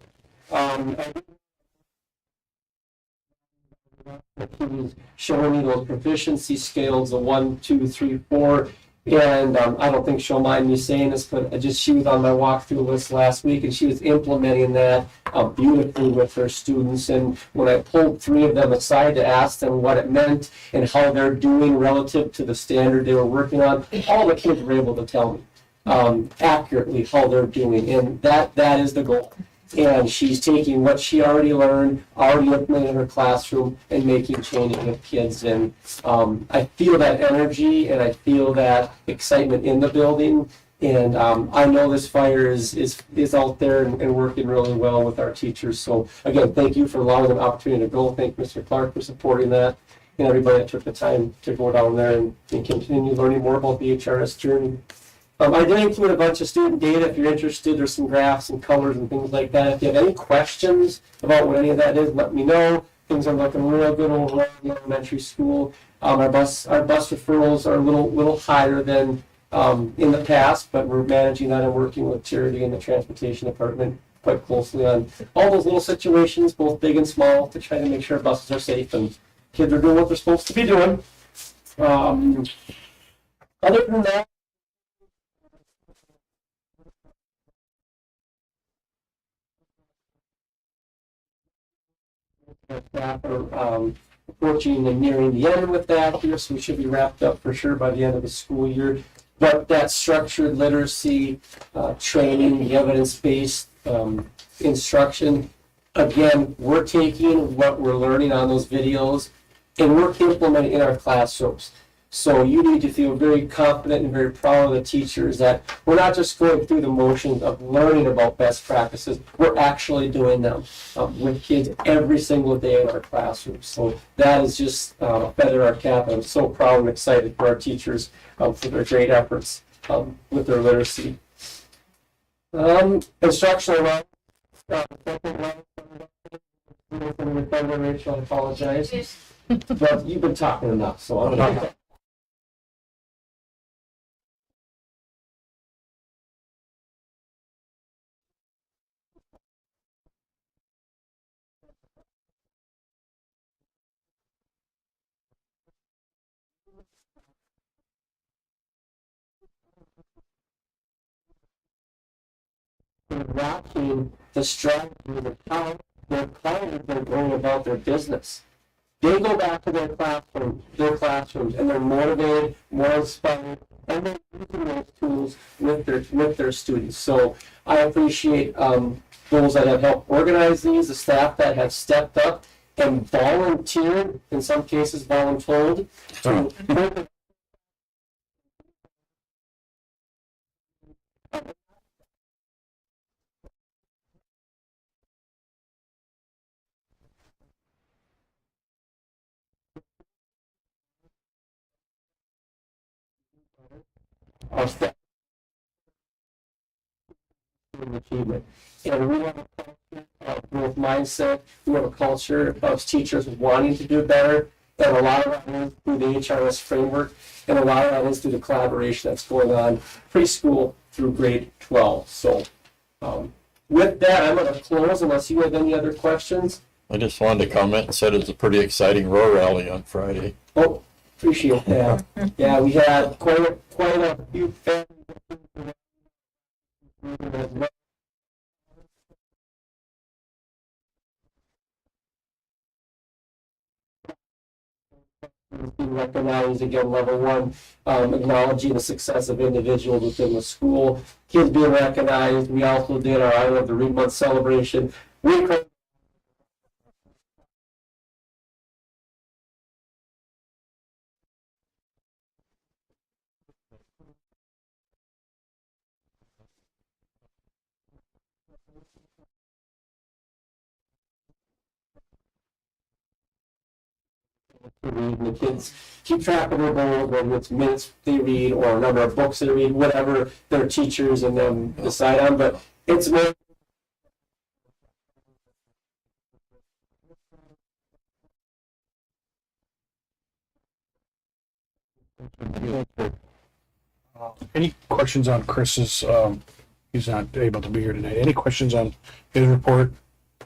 He's showing me those proficiency scales, the 1, 2, 3, 4. And I don't think she'll mind me saying this, but she was on my walkthrough list last week, and she was implementing that beautifully with her students. And when I pulled 3 of them aside to ask them what it meant and how they're doing relative to the standard they were working on, all the kids were able to tell me accurately how they're doing, and that is the goal. And she's taking what she already learned, already implemented in her classroom, and making changes with kids. And I feel that energy, and I feel that excitement in the building. And I know this fire is out there and working really well with our teachers. So again, thank you for allowing the opportunity to go. Thank Mr. Clark for supporting that, and everybody that took the time to go down there and continue learning more about the HRS journey. I did include a bunch of student data. If you're interested, there's some graphs and colors and things like that. If you have any questions about what any of that is, let me know. Things are looking real good overall in the elementary school. Our bus referrals are a little higher than in the past, but we're managing that and working with Charity and the transportation department quite closely on all those little situations, both big and small, to try to make sure buses are safe and kids are doing what they're supposed to be doing. Other than that, staff are approaching and nearing the end with that here, so we should be wrapped up for sure by the end of the school year. But that structured literacy training, the evidence-based instruction, again, we're taking what we're learning on those videos and we're implementing in our classrooms. So you need to feel very confident and very proud of the teachers that we're not just going through the motions of learning about best practices, we're actually doing them with kids every single day in our classrooms. So that is just a feather in our cap, and I'm so proud and excited for our teachers for their great efforts with their literacy. Instructional level. Rachel, I apologize. But you've been talking enough, so I'm not. Watching the strategy of how their clients are going about their business. They go back to their classrooms, and they're motivated, more inspired, and they're using those tools with their students. So I appreciate those that have helped organize these, the staff that have stepped up and volunteered, in some cases voluntold, to our staff achievement. And we have a culture of growth mindset. We have a culture of teachers wanting to do better. And a lot of that is through the HRS framework, and a lot of that is through the collaboration that's going on preschool through grade 12. So with that, I'm going to close unless you have any other questions. I just wanted to comment and said it was a pretty exciting row rally on Friday. Oh, appreciate that. Yeah, we had quite a few families being recognized again, level 1, acknowledging the success of individuals within the school, kids being recognized. We also did our I Love the Read Month celebration. We read, and the kids keep track of their goals, whether it's minutes they read or a number of books they read, whatever their teachers and them decide on. But it's very Any questions on Chris's, he's not able to be here tonight. Any questions on his report?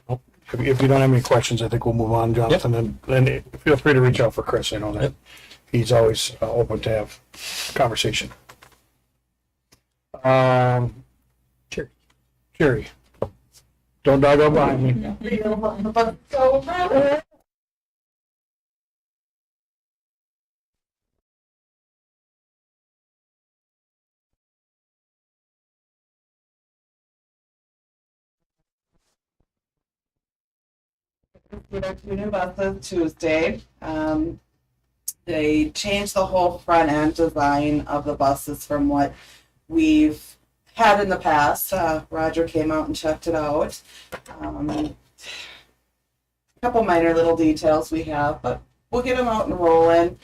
Nope. If you don't have any questions, I think we'll move on, Jonathan. And feel free to reach out for Chris. I know that he's always open to have conversation. Jerry. Don't dog out behind me. We got two new buses Tuesday. They changed the whole front end design of the buses from what we've had in the past. Roger came out and checked it out. A couple minor little details we have, but we'll get them out and rolling.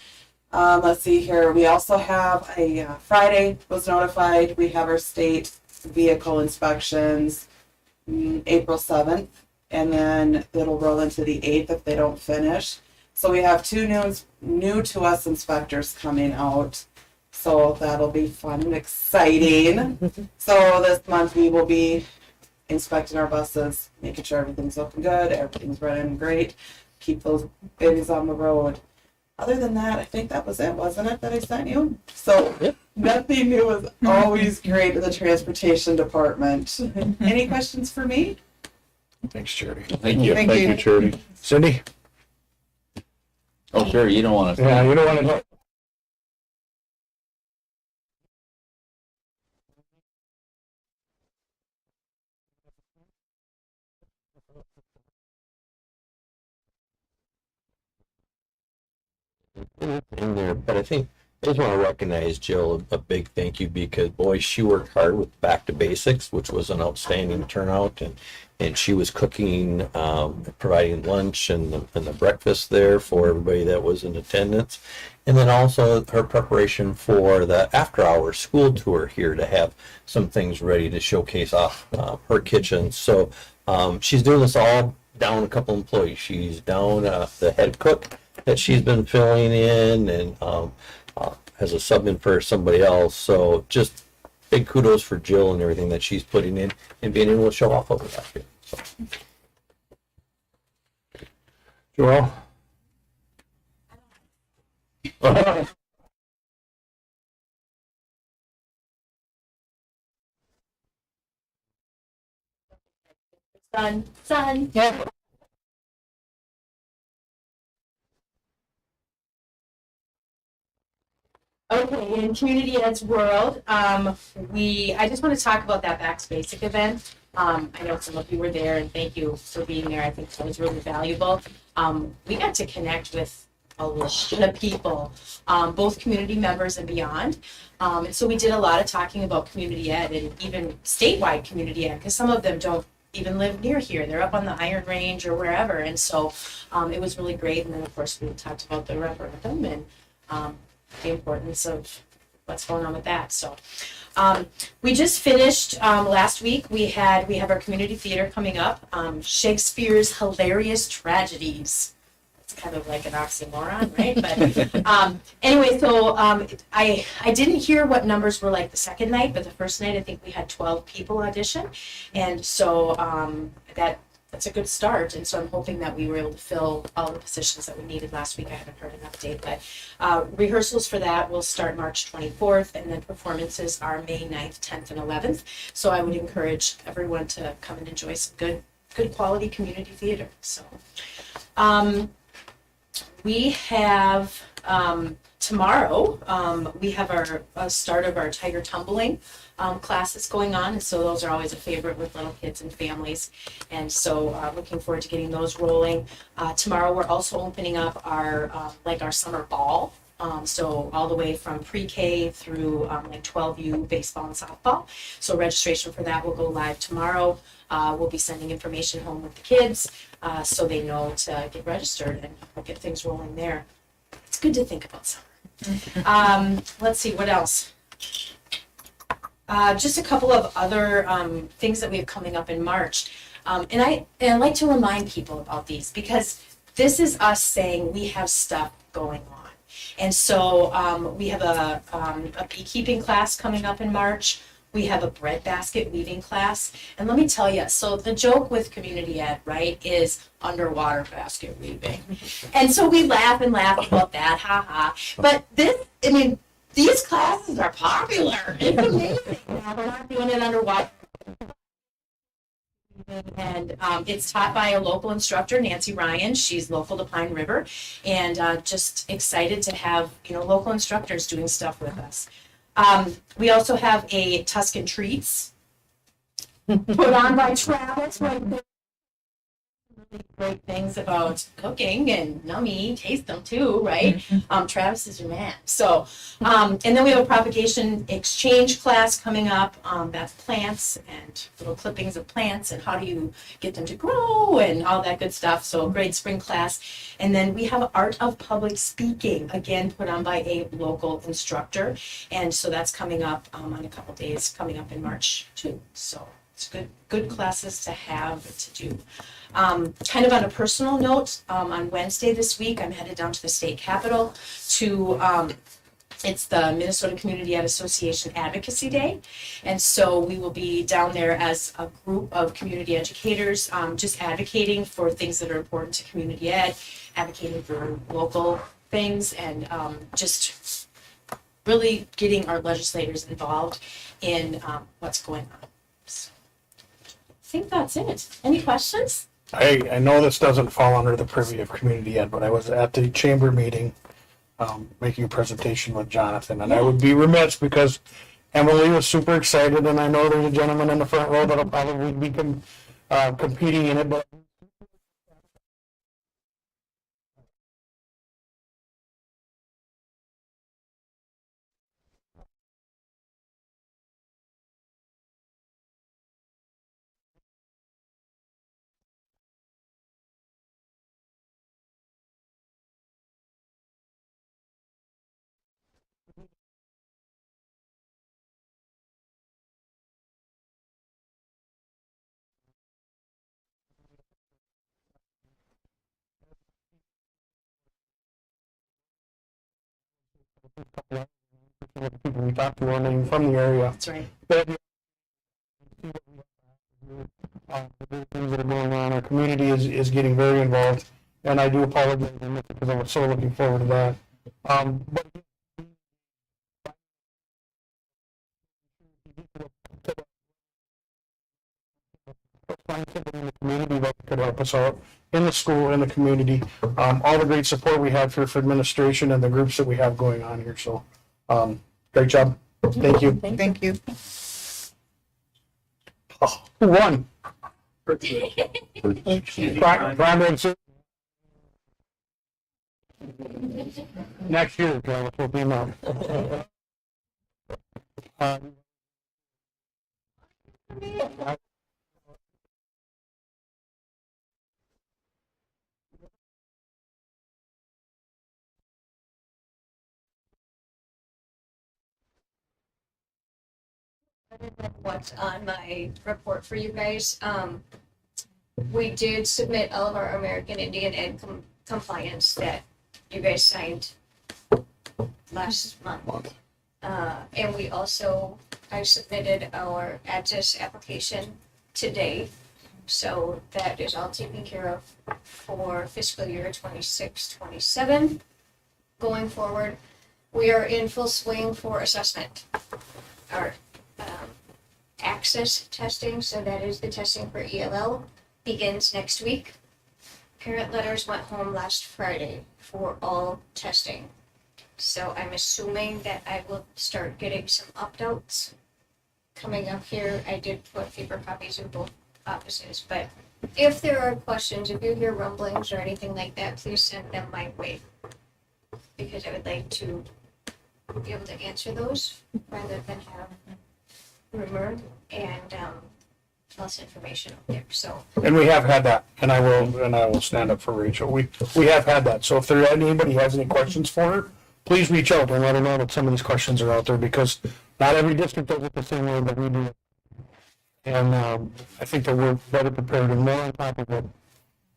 Let's see here. We also have a Friday was notified. We have our state vehicle inspections April 7th. And then it'll roll into the 8th if they don't finish. So we have two new to us inspectors coming out. So that'll be fun and exciting. So this month we will be inspecting our buses, making sure everything's looking good, everything's running great, keep those babies on the road. Other than that, I think that was it, wasn't it, that I sent you? So nothing new is always great in the transportation department. Any questions for me? Thanks, Charity. Thank you. Thank Thank you. you, Charity. Cindy? Oh, sure, you don't want to. Yeah, you don't want to. in there, but I think I just want to recognize Jill a big thank you because boy, she worked hard with Back to Basics, which was an outstanding turnout, and she was cooking, providing lunch and the breakfast there for everybody that was in attendance, and then also her preparation for the after-hours school tour here to have some things ready to showcase off her kitchen. So she's doing this all down a couple employees. She's down the head cook that she's been filling in and has a sub in for somebody else. So just big kudos for Jill and everything that she's putting in and being able to show off over that. So. Joel? Son. Yeah. Okay, in Community Ed's world, I just want to talk about that Back to Basic event. I know some of you were there, and thank you for being there. I think that was really valuable. We got to connect with a lot of people, both community members and beyond. And so we did a lot of talking about Community Ed and even statewide Community Ed, because some of them don't even live near here. They're up on the Iron Range or wherever. And so it was really great. And then, of course, we talked about the referendum and the importance of what's going on with that. So we just finished last week. We have our community theater coming up, Shakespeare's Hilarious Tragedies. It's kind of like an oxymoron, right? But anyway, so I didn't hear what numbers were like the second night, but the first night I think we had 12 people audition, and so that's a good start. And so I'm hoping that we were able to fill all the positions that we needed last week. I haven't heard an update, but rehearsals for that will start March 24th, and then performances are May 9th, 10th, and 11th. So I would encourage everyone to come and enjoy some good quality community theater. So we have tomorrow, we have our start of our Tiger Tumbling classes going on, and so those are always a favorite with little kids and families, and so looking forward to getting those rolling. Tomorrow we're also opening up our summer ball So all the way from pre-K through like 12U baseball and softball. So registration for that will go live tomorrow. We'll be sending information home with the kids so they know to get registered and we'll get things rolling there. It's good to think about summer. Let's see, what else? Just a couple of other things that we have coming up in March. And I like to remind people about these because this is us saying we have stuff going on. And so we have a beekeeping class coming up in March. We have a breadbasket weaving class. And let me tell you, so the joke with community ed, right, is underwater basket weaving. And so we laugh about that, haha. But these classes are popular. It's amazing. Now we're not doing it underwater. And it's taught by a local instructor, Nancy Ryan. She's local to Pine River, and just excited to have local instructors doing stuff with us. We also have a Tuscan Treats put on by Travis right there. Really great things about cooking and yummy, taste them too, right? Travis is your man. So, and then we have a propagation exchange class coming up. That's plants and little clippings of plants and how do you get them to grow and all that good stuff. So great spring class. And then we have Art of Public Speaking, again, put on by a local instructor. And so that's coming up on a couple days, coming up in March too. So it's good classes to have to do. Kind of on a personal note, on Wednesday this week, I'm headed down to the state capitol to, it's the Minnesota Community Ed Association Advocacy Day. And so we will be down there as a group of community educators, just advocating for things that are important to community ed, advocating for local things, and just really getting our legislators involved in what's going on. So, I think that's it. Any questions? I know this doesn't fall under the purview of community ed, but I was at the chamber meeting making a presentation with Jonathan, and I would be remiss because Emily was super excited, and I know there's a gentleman in the front row that'll probably be competing in it, but people we talked to aren't even from the area. That's right. But the things that are going on, our community is getting very involved, and I do apologize because I was so looking forward to that. But find somebody in the community that could help us out in the school, in the community. All the great support we have for administration and the groups that we have going on here. So, great job. Thank you. Thank you. Oh, who won? Brian, next year, Travis, will be mine. What's on my report for you guys. We did submit all of our American Indian Ed compliance that you guys signed last month. And we also, I submitted our ADSIS application today. So that is all taken care of for fiscal year 26-27. Going forward, we are in full swing for assessment. Our access testing, so that is the testing for ELL, begins next week. Parent letters went home last Friday for all testing. So I'm assuming that I will start getting some opt-outs coming up here. I did put paper copies in both offices, but if there are questions, if you hear rumblings or anything like that, please send them my way. because I would like to be able to answer those rather than have rumor and less information out there. So And we have had that, and I will stand up for Rachel. We have had that. So if anybody has any questions for her, please reach out and let her know that some of these questions are out there, because not every district does it the same way that we do. And I think that we're better prepared and more on top of it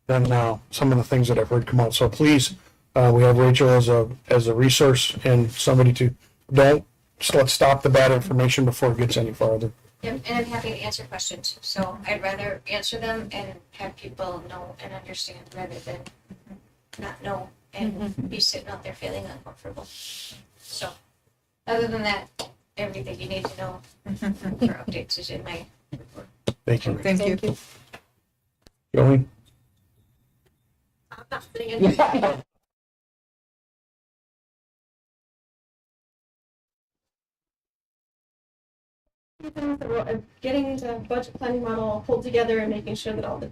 than some of the things that I've heard come out. So please, we have Rachel as a resource and somebody to let's stop the bad information before it gets any farther. yep, and I'm happy to answer questions. So I'd rather answer them and have people know and understand rather than not know and be sitting out there feeling uncomfortable. So other than that, everything you need to know for updates is in my report. Thank you. Thank you. Jolene? I'm not sitting in. Getting the budget planning model pulled together and making sure that all the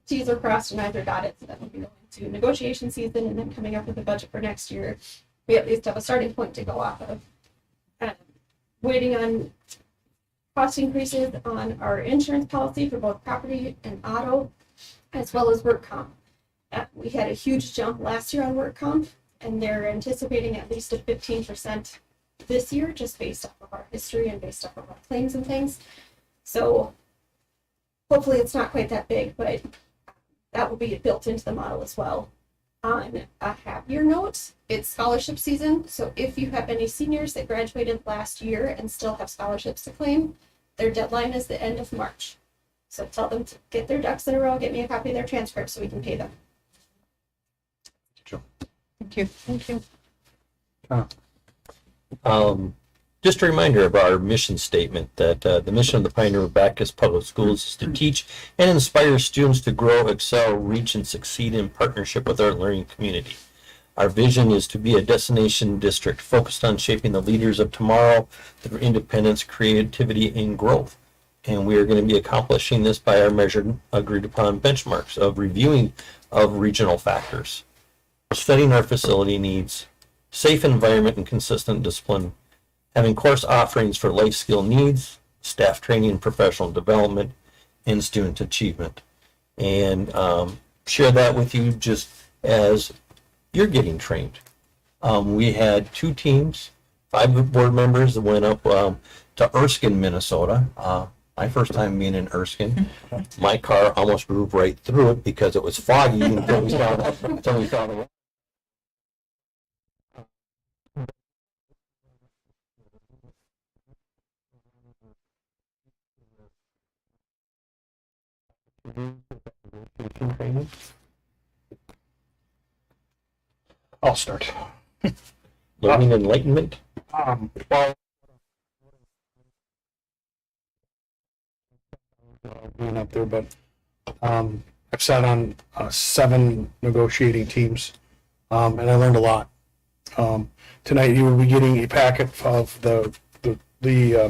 T's are crossed and I's are dotted, so that we'll be going to negotiation season and then coming up with a budget for next year. We at least have a starting point to go off of. Waiting on cost increases on our insurance policy for both property and auto, as well as work comp. We had a huge jump last year on work comp, and they're anticipating at least a 15% this year, just based off of our history and based off of our claims and things. So hopefully it's not quite that big, but that will be built into the model as well. On a happier note, it's scholarship season. So if you have any seniors that graduated last year and still have scholarships to claim, their deadline is the end of March. So tell them to get their ducks in a row, get me a copy of their transcript so we can pay them. Thank you. Thank you. Just a reminder of our mission statement that the mission of the Pioneer Baptist Public Schools is to teach and inspire students to grow, excel, reach, and succeed in partnership with our learning community. Our vision is to be a destination district focused on shaping the leaders of tomorrow through independence, creativity, and growth. And we are going to be accomplishing this by our measured, agreed upon benchmarks of reviewing of regional factors, studying our facility needs, safe environment and consistent discipline, having course offerings for life skill needs, staff training and professional development, and student achievement. And share that with you just as you're getting trained. We had 2 teams, 5 board members that went up to Erskine, Minnesota. My first time being in Erskine. My car almost drove right through it because it was foggy until we saw the I'll start. learning enlightenment. Well, being up there, but I've sat on 7 negotiating teams, and I learned a lot. Tonight you will be getting a packet of the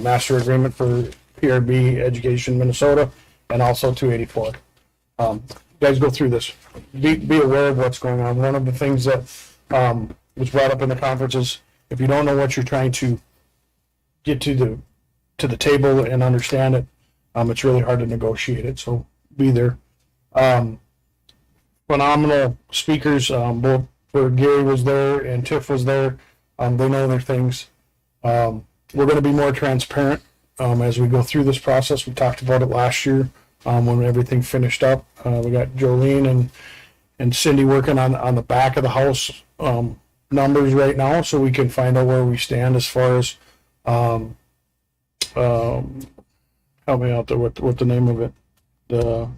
master agreement for PRB Education Minnesota, and also 284. You guys go through this. Be aware of what's going on. One of the things that was brought up in the conference is if you don't know what you're trying to get to the table and understand it, it's really hard to negotiate it. So be there. Phenomenal speakers. Both where Gary was there and Tiff was there. They know their things. We're going to be more transparent as we go through this process. We talked about it last year when everything finished up. We got Jolene and Cindy working on the back of the house numbers right now, so we can find out where we stand as far as help me out there with the name of it, the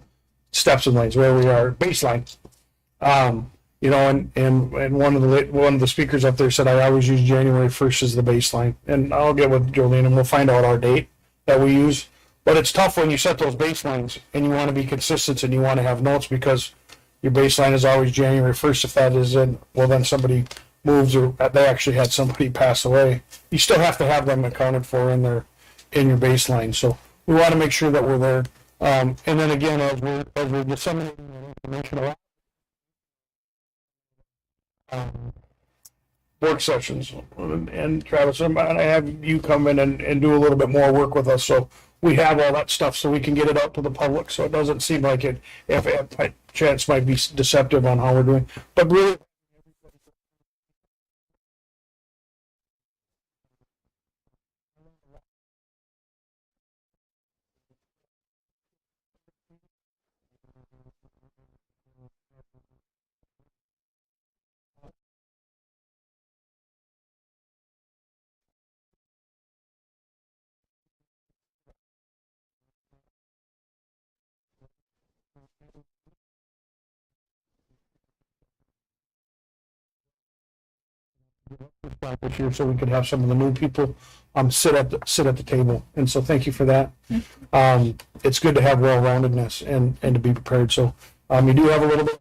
steps and lanes, where we are baseline. You know, and one of the speakers up there said I always use January 1st as the baseline, and I'll get with Jolene and we'll find out our date that we use. But it's tough when you set those baselines and you want to be consistent and you want to have notes, because your baseline is always January 1st. If that is in, well, then somebody moves or they actually had somebody pass away. You still have to have them accounted for in your baseline. So we want to make sure that we're there. And then again, as we're disseminating that information around, work sessions. And Travis, I have you come in and do a little bit more work with us, so we have all that stuff so we can get it out to the public, so it doesn't seem like it, if by chance might be deceptive on how we're doing. But really, this year, so we could have some of the new people sit at the table. And so thank you for that. It's good to have well-roundedness and to be prepared. So you do have a little bit.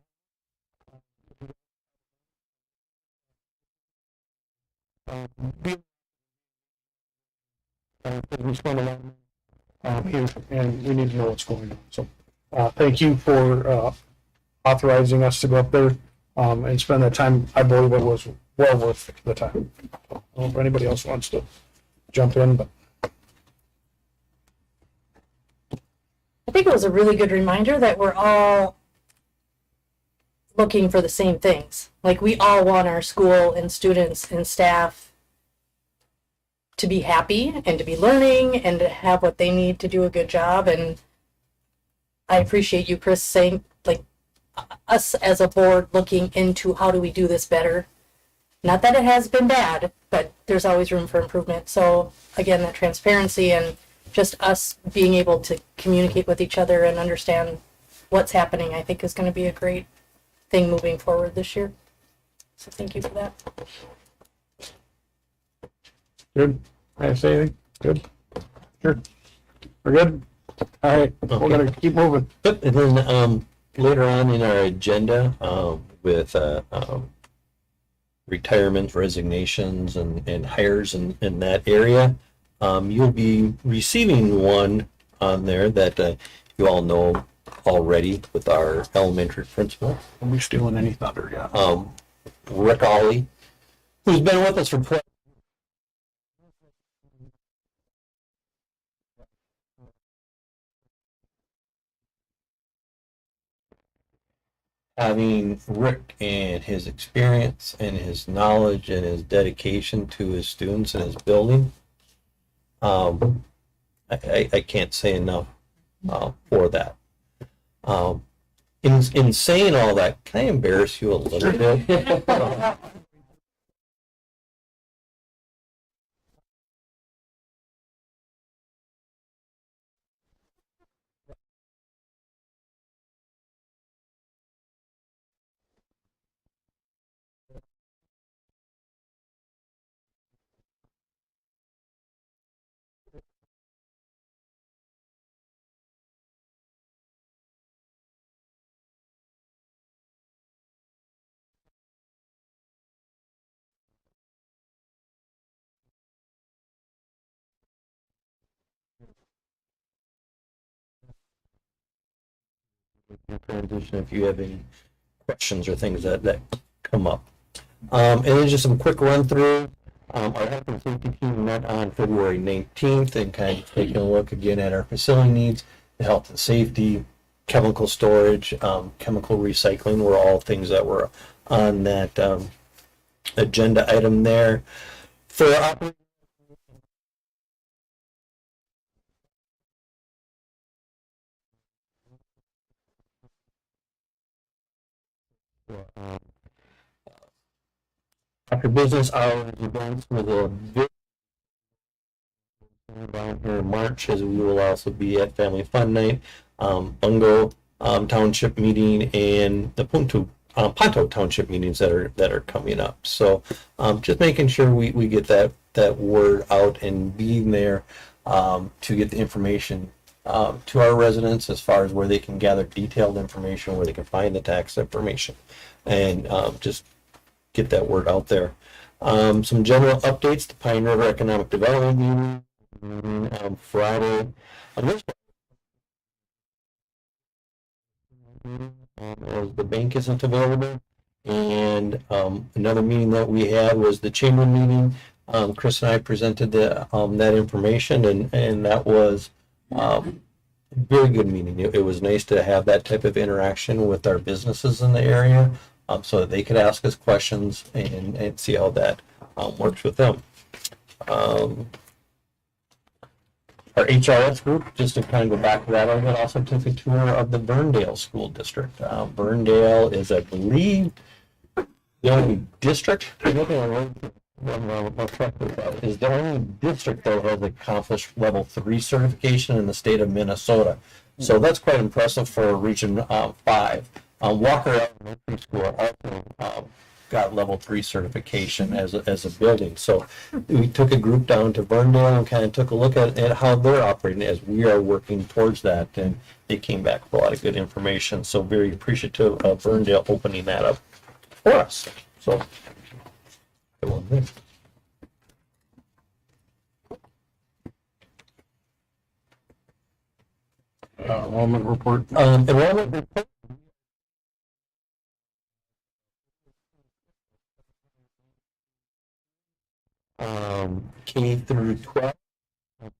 We spend a lot of here, and we need to know what's going on. So thank you for authorizing us to go up there and spend that time. I believe it was well worth the time. I don't know if anybody else wants to jump in, but I think it was a really good reminder that we're all looking for the same things. Like, we all want our school and students and staff to be happy and to be learning and to have what they need to do a good job. And I appreciate you, Chris, saying, like, us as a board looking into how do we do this better. Not that it has been bad, but there's always room for improvement. So again, that transparency and just us being able to communicate with each other and understand what's happening, I think is going to be a great thing moving forward this year. So thank you for that. good. I have to say anything? Good. Sure. We're good. All right. We're gonna keep moving. Yep, and then later on in our agenda, with retirements, resignations, and hires in that area, you'll be receiving one on there that you all know already with our elementary principal, Are we stealing any thunder yet? Rick Ollie, who's been with us for 12 having Rick and his experience and his knowledge and his dedication to his students and his building, I can't say enough for that. In saying all that, can I embarrass you a little bit? Transition if you have any questions or things that come up. And then just some quick run through. Our health and safety team met on February 19th and kind of taking a look again at our facility needs, the health and safety, chemical storage, chemical recycling were all things that were on that agenda item there. For operating after business hours events with a big down here in March, as we will also be at Family Fun Night, Bungo Township meeting, and the Ponto Township meetings that are coming up. So just making sure we get that word out and being there to get the information to our residents as far as where they can gather detailed information, where they can find the tax information, and just get that word out there. Some general updates: the Pine River Economic Development meeting Friday. As the bank isn't available, And another meeting that we had was the chamber meeting. Chris and I presented that information, and that was a very good meeting. It was nice to have that type of interaction with our businesses in the area, so that they could ask us questions and see how that works with them. Our HRS group, just to kind of go back to that a little bit, also took a tour of the Burndale School District. Burndale is, I believe, the only district, is the only district that has accomplished level 3 certification in the state of Minnesota. So that's quite impressive for Region 5. Walker Elementary School also got level 3 certification as a building. So we took a group down to Burndale and kind of took a look at how they're operating as we are working towards that. And they came back with a lot of good information. So very appreciative of Burndale opening that up for us. So, Enrollment report. Enrollment report. K through 12.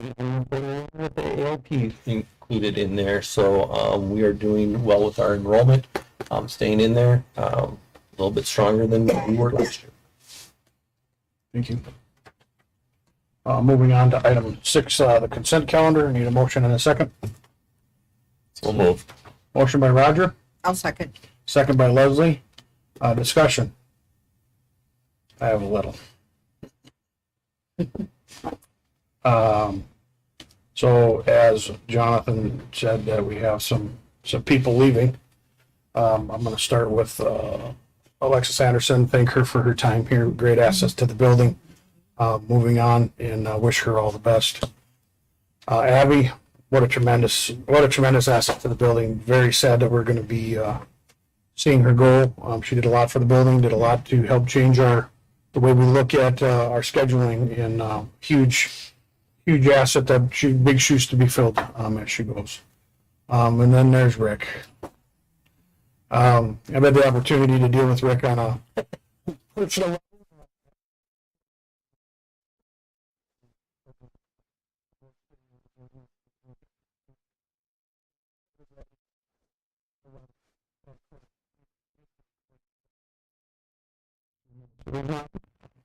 With the ALP included in there, so we are doing well with our enrollment, staying in there, a little bit stronger than we were last year. Thank you. Moving on to item 6, the consent calendar. Need a motion and a second. We'll move. Motion by Roger, I'll second. second by Leslie. Discussion. I have a little. So as Jonathan said, that we have some people leaving. I'm going to start with Alexis Anderson. Thank her for her time here. Great access to the building. Moving on, and wish her all the best. Abby, what a tremendous asset to the building. Very sad that we're going to be seeing her go. She did a lot for the building. Did a lot to help change the way we look at our scheduling, and huge asset, that big shoes to be filled as she goes. And then there's Rick. I've had the opportunity to deal with Rick on a personal level.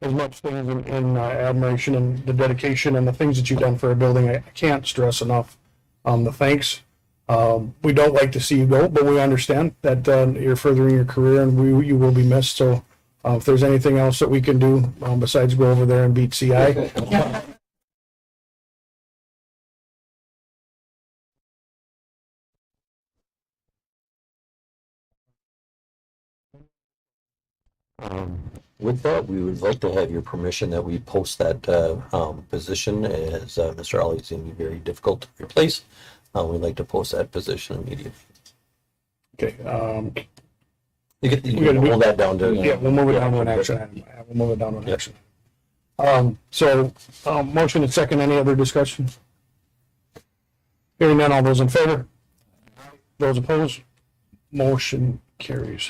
As much things in admiration and the dedication and the things that you've done for a building. I can't stress enough the thanks. We don't like to see you go, but we understand that you're furthering your career, and you will be missed. So if there's anything else that we can do besides go over there and beat CI. With that, we would like to have your permission that we post that position, as Mr. Ali is going to be very difficult to replace. We'd like to post that position immediately. Okay. You can hold that down to. Yeah, we'll move it down to an action item. We'll move it down to an action. So, motion and second. Any other discussion? Hearing none. All those in favor? Those opposed? Motion carries.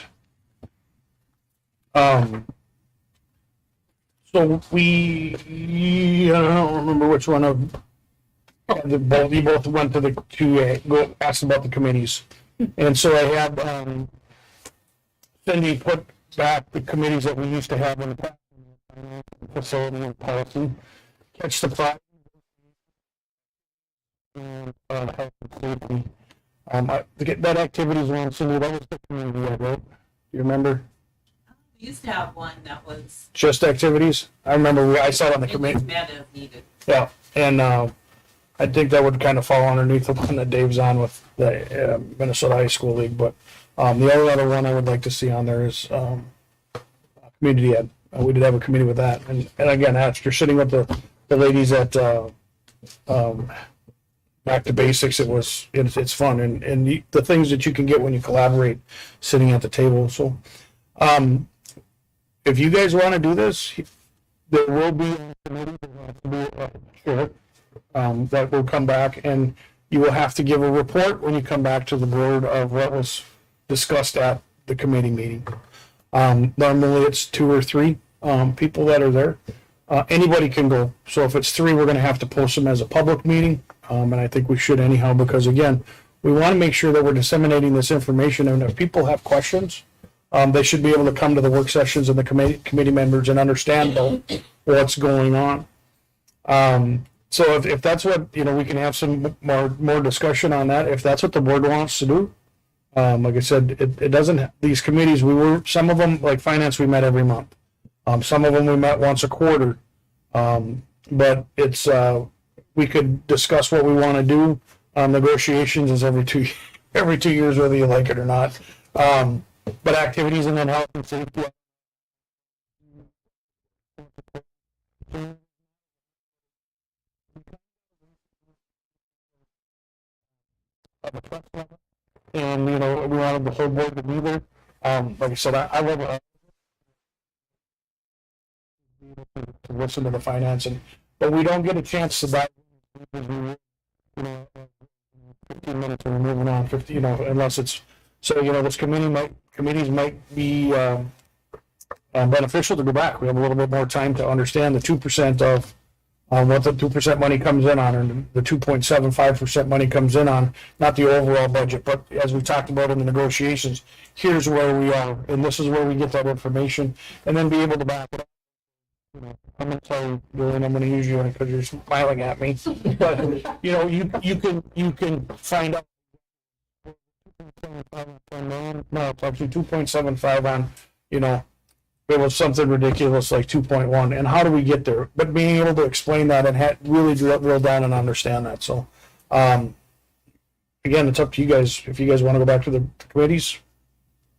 So I don't remember which one of you both went to go ask about the committees, and so I have Cindy put back the committees that we used to have in the past, facility and policy, catch the fire, and health and safety. To get that activities one, Cindy, that was the community I wrote. Do you remember? We used to have one that was Just activities? I remember I saw it on the committee. met if needed. Yeah, and I think that would kind of fall underneath the one that Dave's on with the Minnesota High School League. But the other one I would like to see on there is community ed. We did have a committee with that, and again, after sitting with the ladies at Back to Basics, it's fun, and the things that you can get when you collaborate, sitting at the table. So. If you guys want to do this, there will be a committee that will come back, and you will have to give a report when you come back to the board of what was discussed at the committee meeting. Normally it's 2 or 3 people that are there. Anybody can go. So if it's 3, we're going to have to post them as a public meeting. And I think we should anyhow, because again, we want to make sure that we're disseminating this information. And if people have questions, they should be able to come to the work sessions and the committee members and understand what's going on. So if that's what, we can have some more discussion on that. If that's what the board wants to do. Like I said, it doesn't, these committees, some of them, like finance, we met every month. Some of them we met once a quarter. But it's, we could discuss what we want to do. Negotiations is every 2 years, whether you like it or not. But activities and then health and safety. And we wanted the whole board to be there. Like I said, I love it. To listen to the finance, but we don't get a chance to dive. 15 minutes and we're moving on. 50, unless it's so. This committees might be beneficial to go back. We have a little bit more time to understand the 2% of what the 2% money comes in on, and the 2.75% money comes in on, not the overall budget, but as we talked about in the negotiations, here's where we are, and this is where we get that information, and then be able to back it up. I'm going to tell you, Julian, I'm going to use you because you're smiling at me, but you can find out. No, it's actually 2.75 on, it was something ridiculous like 2.1, and how do we get there? But being able to explain that and really drill down and understand that. So, again, it's up to you guys. If you guys want to go back to the committees,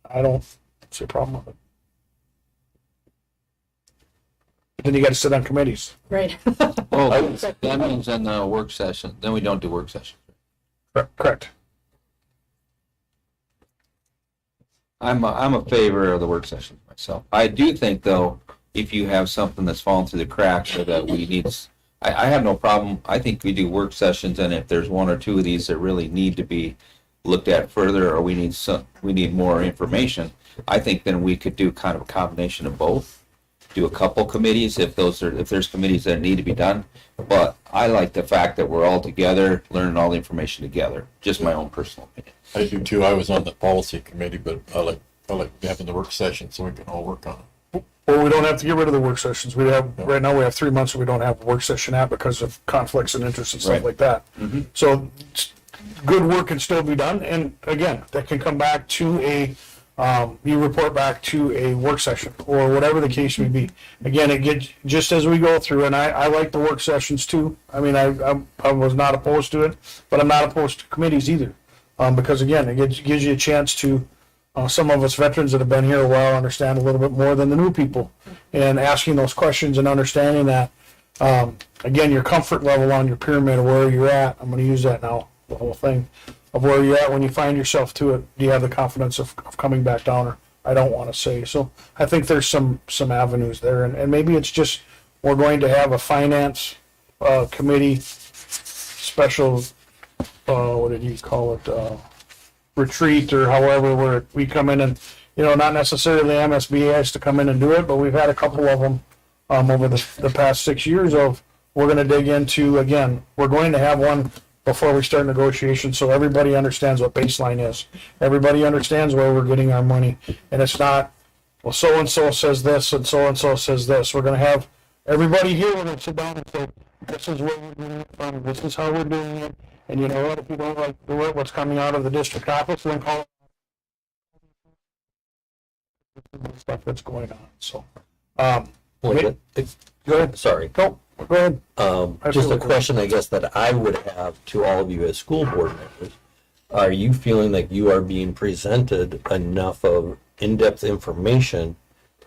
I don't see a problem with it. Then you got to sit on committees. Right. Oh, that means then the work session, then we don't do work sessions. Correct. I'm a favor of the work sessions myself. I do think, though, if you have something that's fallen through the cracks or that we need, I have no problem. I think we do work sessions, and if there's 1 or 2 of these that really need to be looked at further, or we need more information, I think then we could do kind of a combination of both. Do a couple committees if there's committees that need to be done. But I like the fact that we're all together, learning all the information together. Just my own personal opinion. I do too. I was on the policy committee, but I like having the work session so we can all work on it. Well, we don't have to get rid of the work sessions. Right now we have 3 months we don't have a work session at because of conflicts and interests and stuff like that. Mm-hmm. So good work can still be done, and again, that can come back to you report back to a work session or whatever the case may be. Again, it gets just as we go through, and I like the work sessions too. I mean, I was not opposed to it, but I'm not opposed to committees either, because again, it gives you a chance to. Some of us veterans that have been here a while understand a little bit more than the new people, and asking those questions and understanding that. Again, your comfort level on your pyramid of where you're at. I'm going to use that now, the whole thing. Of where you're at when you find yourself to it, do you have the confidence of coming back down? Or I don't want to say. So I think there's some avenues there, and maybe it's just we're going to have a finance committee special. What did you call it? Retreat or however, where we come in and not necessarily MSBA has to come in and do it, but we've had a couple of them over the past 6 years of we're going to dig into. Again, we're going to have one before we start negotiations, so everybody understands what baseline is. Everybody understands where we're getting our money, and it's not, well, so-and-so says this and so-and-so says this. We're going to have everybody here when they sit down and say, this is where we're doing it from, this is how we're doing it, and you know what, if you don't like what's coming out of the district office, then call it stuff that's going on. So, go ahead. Sorry. Go ahead. Just a question, I guess, that I would have to all of you as school board members. Are you feeling like you are being presented enough of in-depth information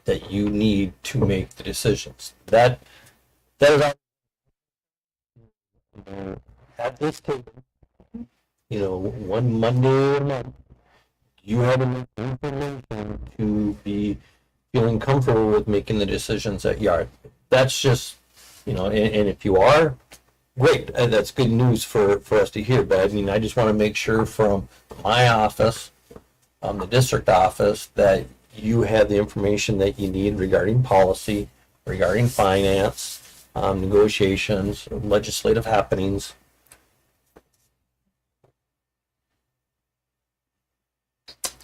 that you need to make the decisions? That is at this table, one Monday a month, you have enough information to be feeling comfortable with making the decisions that you are. That's just, and if you are, great. That's good news for us to hear. But I mean, I just want to make sure from my office, the district office, that you have the information that you need regarding policy, regarding finance, negotiations, legislative happenings.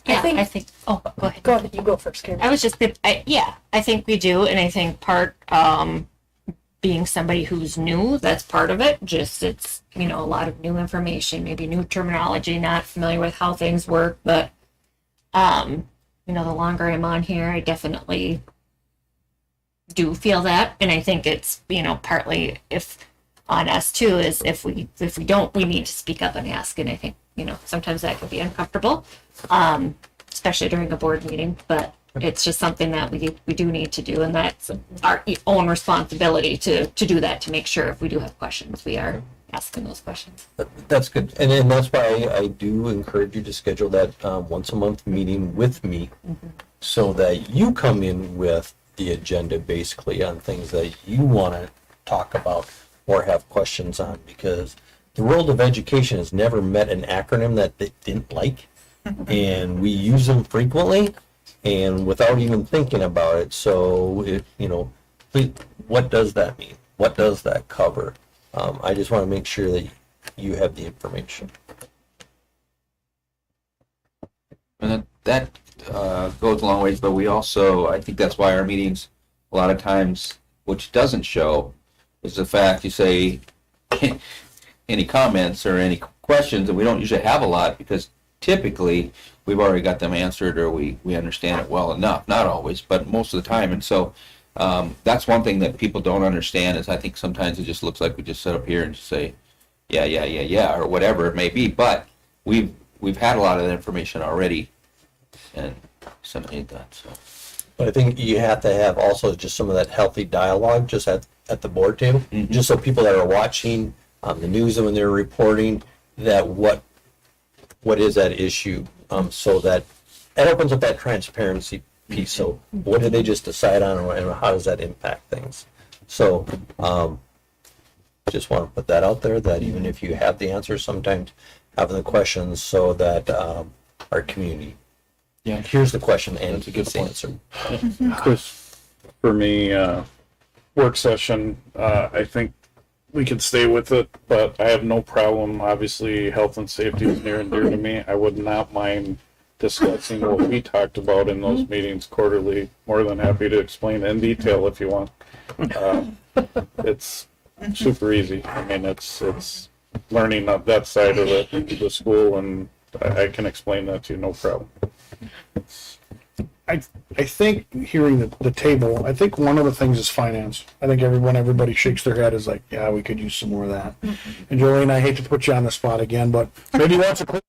Yeah, think- I think, oh, go ahead. Go ahead, you go first, Karen. I was just, I think we do, and I think part, being somebody who's new, that's part of it. Just it's, a lot of new information, maybe new terminology, not familiar with how things work, but, the longer I'm on here, I definitely do feel that, and I think it's, partly if on us too, is if we don't, we need to speak up and ask, and I think, sometimes that can be uncomfortable, especially during a board meeting, but it's just something that we do need to do, and that's our own responsibility to do that, to make sure if we do have questions, we are asking those questions. That's good, and that's why I do encourage you to schedule that once a month meeting with me, so that you come in with the agenda basically on things that you want to talk about or have questions on, because the world of education has never met an acronym that they didn't like, and we use them frequently and without even thinking about it. So, please, what does that mean? What does that cover? I just want to make sure that you have the information. And that goes a long ways, but we also, I think that's why our meetings, a lot of times, which doesn't show, is the fact you say any comments or any questions, and we don't usually have a lot because typically we've already got them answered or we understand it well enough. Not always, but most of the time. And so that's one thing that people don't understand is I think sometimes it just looks like we just sit up here and just say, yeah, or whatever it may be. But we've had a lot of that information already and disseminate that. So. But I think you have to have also just some of that healthy dialogue just at the board table, just so people that are watching the news and when they're reporting that what is that issue, so that it opens up that transparency piece. So what did they just decide on, and how does that impact things? So just want to put that out there, that even if you have the answers, sometimes having the questions so that our community, here's the question and That's a good answer. Chris, for me, work session, I think we can stay with it, but I have no problem. Obviously, health and safety is near and dear to me. I would not mind discussing what we talked about in those meetings quarterly. More than happy to explain in detail if you want. It's super easy. I mean, it's learning up that side of the school, and I can explain that to you, no problem. I think hearing the table, I think one of the things is finance. I think everybody shakes their head is like, yeah, we could use some more of that. And Jolene, I hate to put you on the spot again, but maybe once a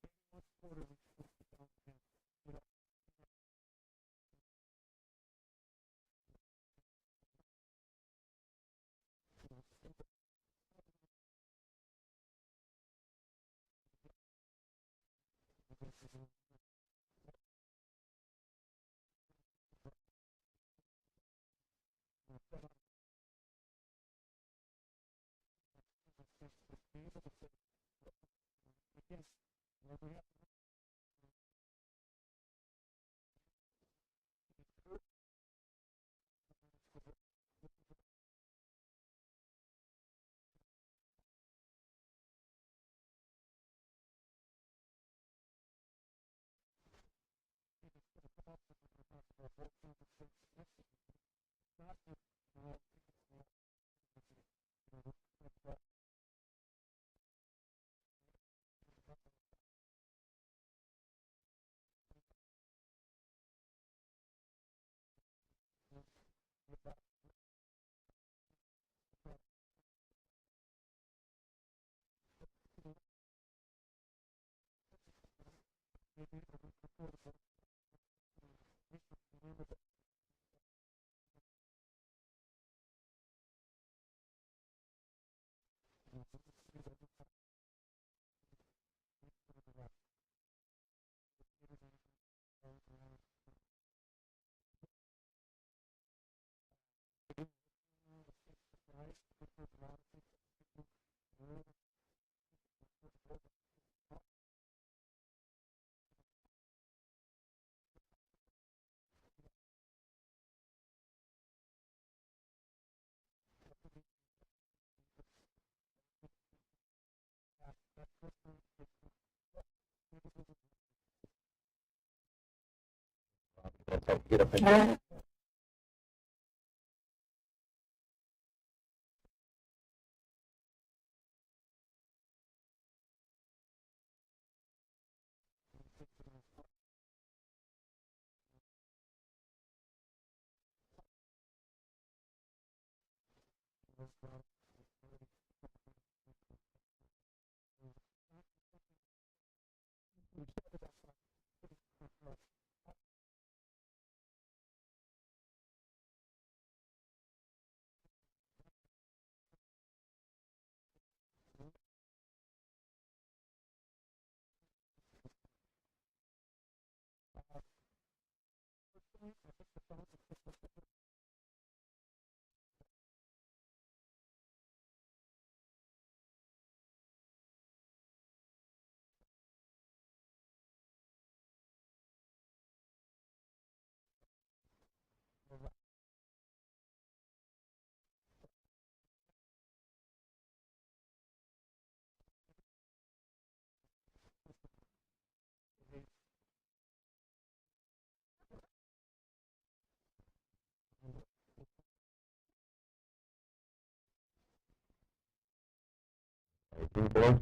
That's how we get up in. Board.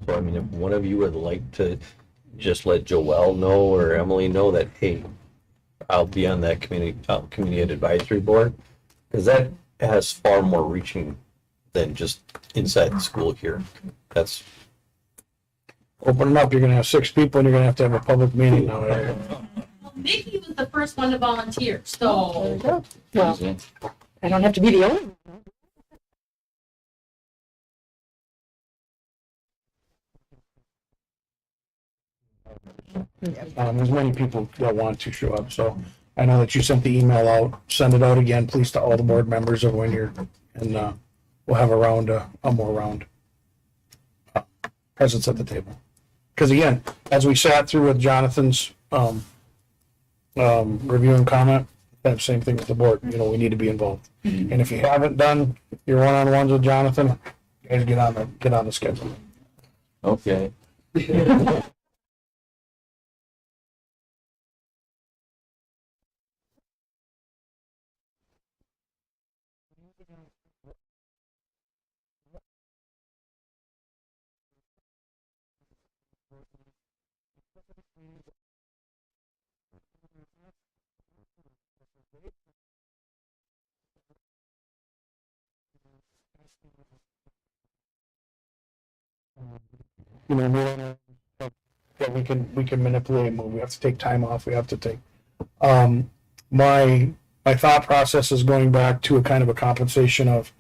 So I mean, if one of you would like to just let Joelle know or Emily know that, hey, I'll be on that community advisory board, because that has far more reaching than just inside the school here. That's Open them up, you're gonna have 6 people and you're gonna have a public meeting now. Nikki was the first one to volunteer, so. Well, I don't have to be the only one. There's many people that want to show up, so I know that you sent the email out. Send it out again, please, to all the board members of when you're, and we'll have a more round presence at the table. Because again, as we sat through with Jonathan's review and comment, that same thing with the board. You know, we need to be involved. And if you haven't done your one-on-ones with Jonathan, you guys get on the schedule. okay. You know, we don't know that we can manipulate and move. We have to take time off. We have to take. My thought process is going back to a kind of a compensation of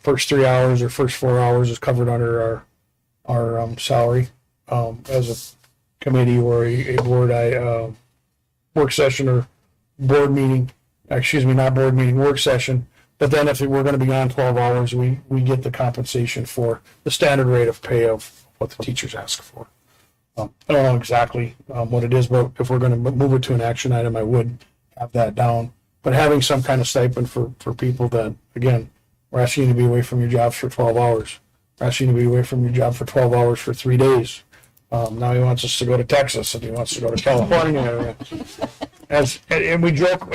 first 3 hours or first 4 hours is covered under our salary as a committee or a board work session or board meeting. Excuse me, not board meeting, work session. But then if we're going to be on 12 hours, we get the compensation for the standard rate of pay of what the teachers ask for. I don't know exactly what it is, but if we're going to move it to an action item, I would have that down. But having some kind of stipend for people that, again, we're asking you to be away from your jobs for 12 hours. We're asking you to be away from your job for 12 hours for 3 days. Now he wants us to go to Texas and he wants to go to California. And we joke.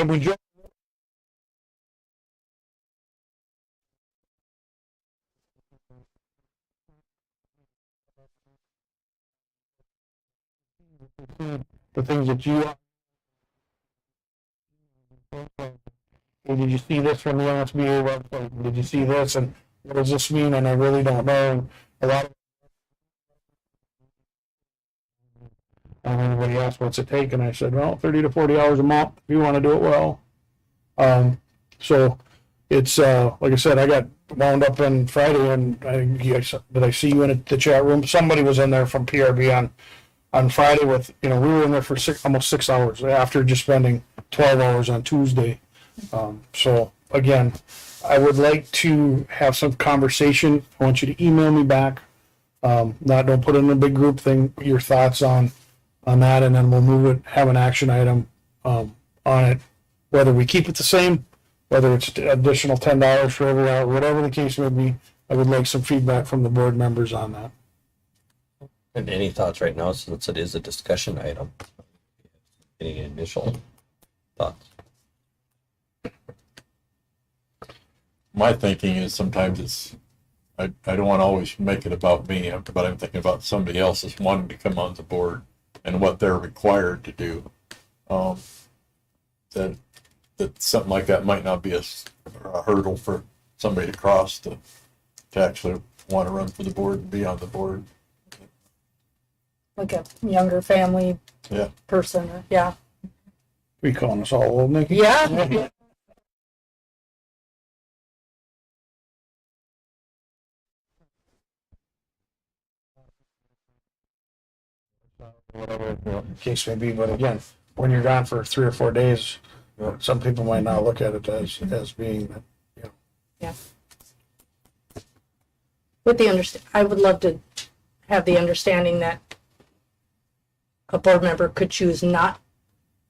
The things that you did you see this from the MSBA website? Did you see this? And what does this mean? And I really don't know. And a lot of everybody asked, what's it take? And I said, well, 30 to 40 hours a month if you want to do it well. So it's, like I said, I got wound up on Friday and did I see you in the chat room? Somebody was in there from PRB on Friday with, we were in there for almost 6 hours after just spending 12 hours on Tuesday. So again, I would like to have some conversation. I want you to email me back. Don't put it in a big group thing, your thoughts on that, and then we'll move it, have an action item on it, whether we keep it the same, whether it's additional $10 for every hour, whatever the case may be. I would like some feedback from the board members on that. And any thoughts right now, since it is a discussion item? Any initial Thoughts? My thinking is sometimes I don't want to always make it about me, but I'm thinking about somebody else that's wanting to come on the board and what they're required to do. That something like that might not be a hurdle for somebody to cross to actually want to run for the board and be on the board. Like a younger family Yeah. person, yeah. We calling us all old, Nikki? Yeah. Whatever, case may be, but again, when you're gone for 3 or 4 days, some people might not look at it as being, Yeah. With the I would love to have the understanding that a board member could choose not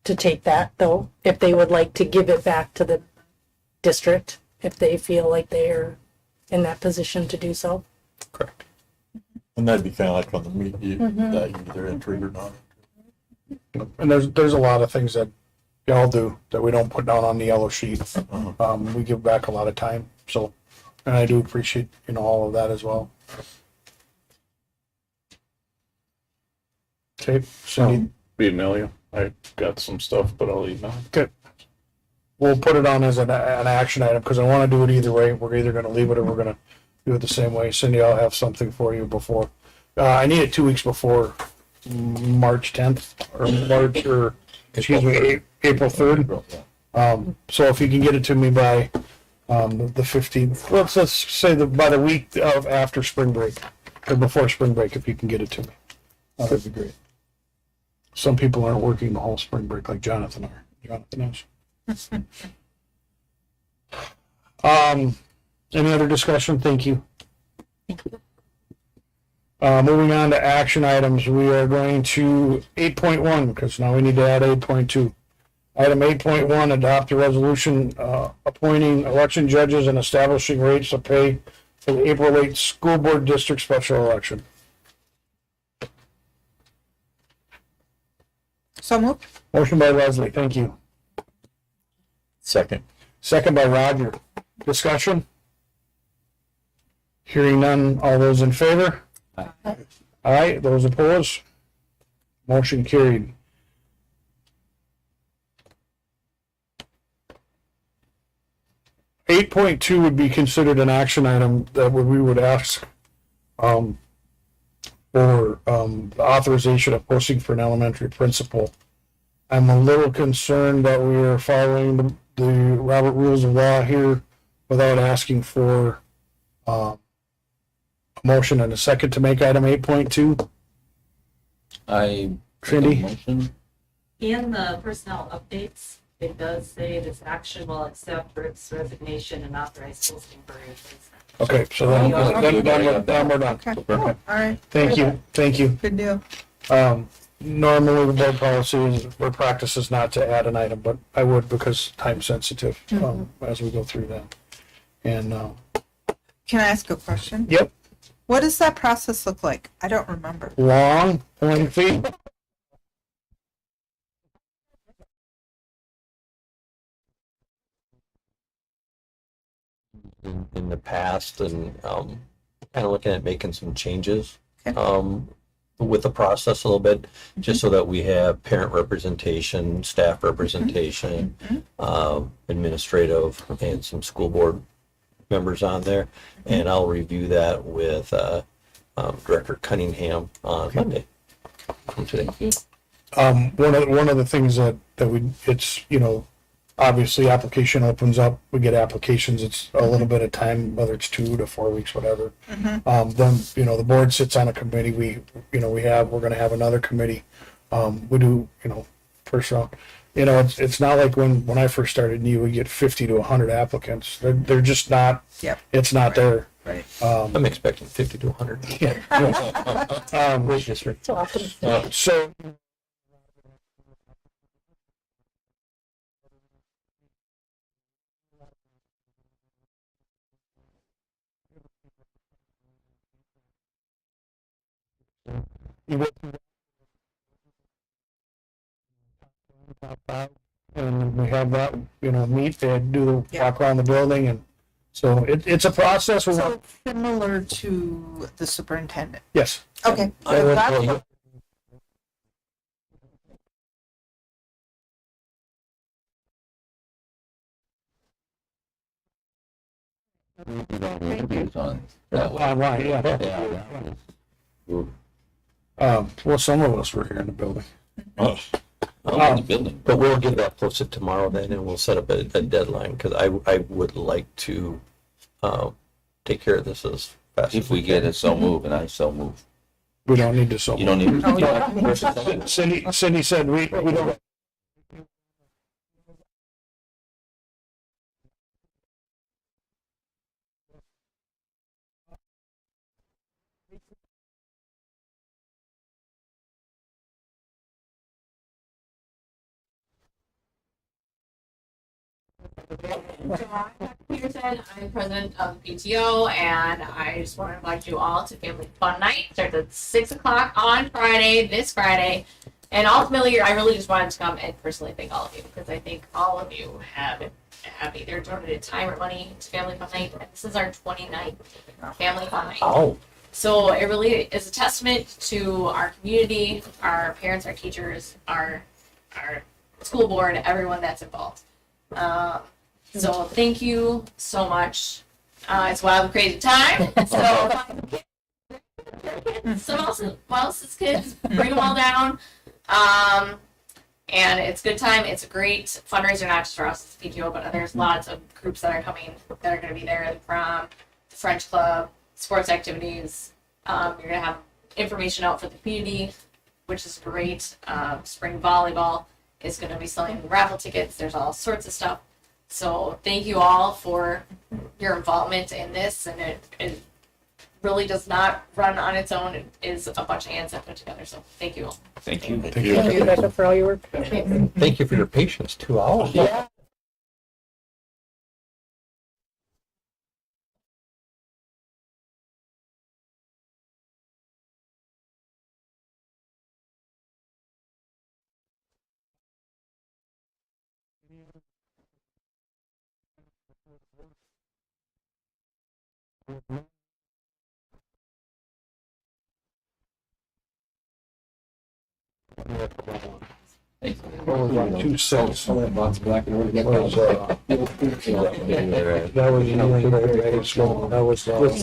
to take that, though, if they would like to give it back to the district, if they feel like they're in that position to do so. Correct. And that'd be kind of like on the meet, that you either enter it or not. and there's a lot of things that y'all do that we don't put down on the yellow sheet. We give back a lot of time, so, and I do appreciate, all of that as well. Okay, Cindy, Email you. I got some stuff, but I'll email. okay. We'll put it on as an action item, because I want to do it either way. We're either going to leave it or we're going to do it the same way. Cindy, I'll have something for you before. I need it 2 weeks before March 10th, excuse me, April 3rd. So if you can get it to me by the 15th, let's say by the week of after spring break, or before spring break, if you can get it to me. That'd be great. Some people aren't working the whole spring break like Jonathan are. Jonathan is. Any other discussion? Thank you. Moving on to action items, we are going to 8.1, because now we need to add 8.2. Item 8.1, adopt a resolution appointing election judges and establishing rates of pay for the April 8th school board district special election. So moved. Motion by Leslie, thank you. Second. Second by Roger. Discussion? Hearing none, all those in favor? Aye. Those opposed? Motion carried. Eight point two would be considered an action item that we would ask for the authorization of posting for an elementary principal. I'm a little concerned that we are following the Robert Rules of Law here without asking for a motion and a second to make item 8.2. I Cindy? motion. In the personnel updates, it does say this action will accept Rick's resignation and authorize posting for replacement. Okay, so then we're done. Okay. All right. Thank you. Good deal. Normally, the board policy or practice is not to add an item, but I would because time sensitive as we go through that. And Can I ask a question? yep, What does that process look like? I don't remember. long, lengthy. In the past and kind of looking at making some changes with the process a little bit, just so that we have parent representation, staff representation, administrative, and some school board members on there. And I'll review that with Director Cunningham on Monday from today. One of the things that it's obviously application opens up, we get applications, it's a little bit of time, whether it's 2 to 4 weeks, whatever. Then the board sits on a committee, we're going to have another committee. We do first round, it's not like when I first started, we get 50 to 100 applicants. They're just not, it's not there. Right. I'm expecting 50 to 100. Yeah. Great district. So often. So you go through top 5, and we have that, meet, they do the walk around the building, and so it's a process. So similar to the superintendent. Yes. Okay. Yeah, Online, yeah. Well, some of us were here in the building. But we'll get that posted tomorrow then, and we'll set up a deadline, because I would like to take care of this as fast If as we get it, so move, and I so move. We don't need to so. You don't need to. Cindy said we don't. Peterson. I'm president of PTO, and I just want to invite you all to Family Fun Night. Starts at 6 o'clock on Friday, this Friday. And ultimately, I really just wanted to come and personally thank all of you, because I think all of you have either donated time or money to Family Fun Night. And this is our 29th Family Fun Night. Oh. So it really is a testament to our community, our parents, our teachers, our school board, everyone that's involved. So thank you so much. It's wild, crazy time. So someone else's kids, bring them all down. And it's a good time. It's a great fundraiser, not just for us as PTO, but there's lots of groups that are coming that are going to be there. The prom, the French club, sports activities. You're going to have information out for the community, which is great. Spring volleyball is going to be selling raffle tickets. There's all sorts of stuff. So thank you all for your involvement in this, and it really does not run on its own. It is a bunch of hands that put together. So thank you all. Thank you. Thank you, Becca, for all your work. Thank you for your patience, 2 hours. Yeah. Two cents. That was, That was,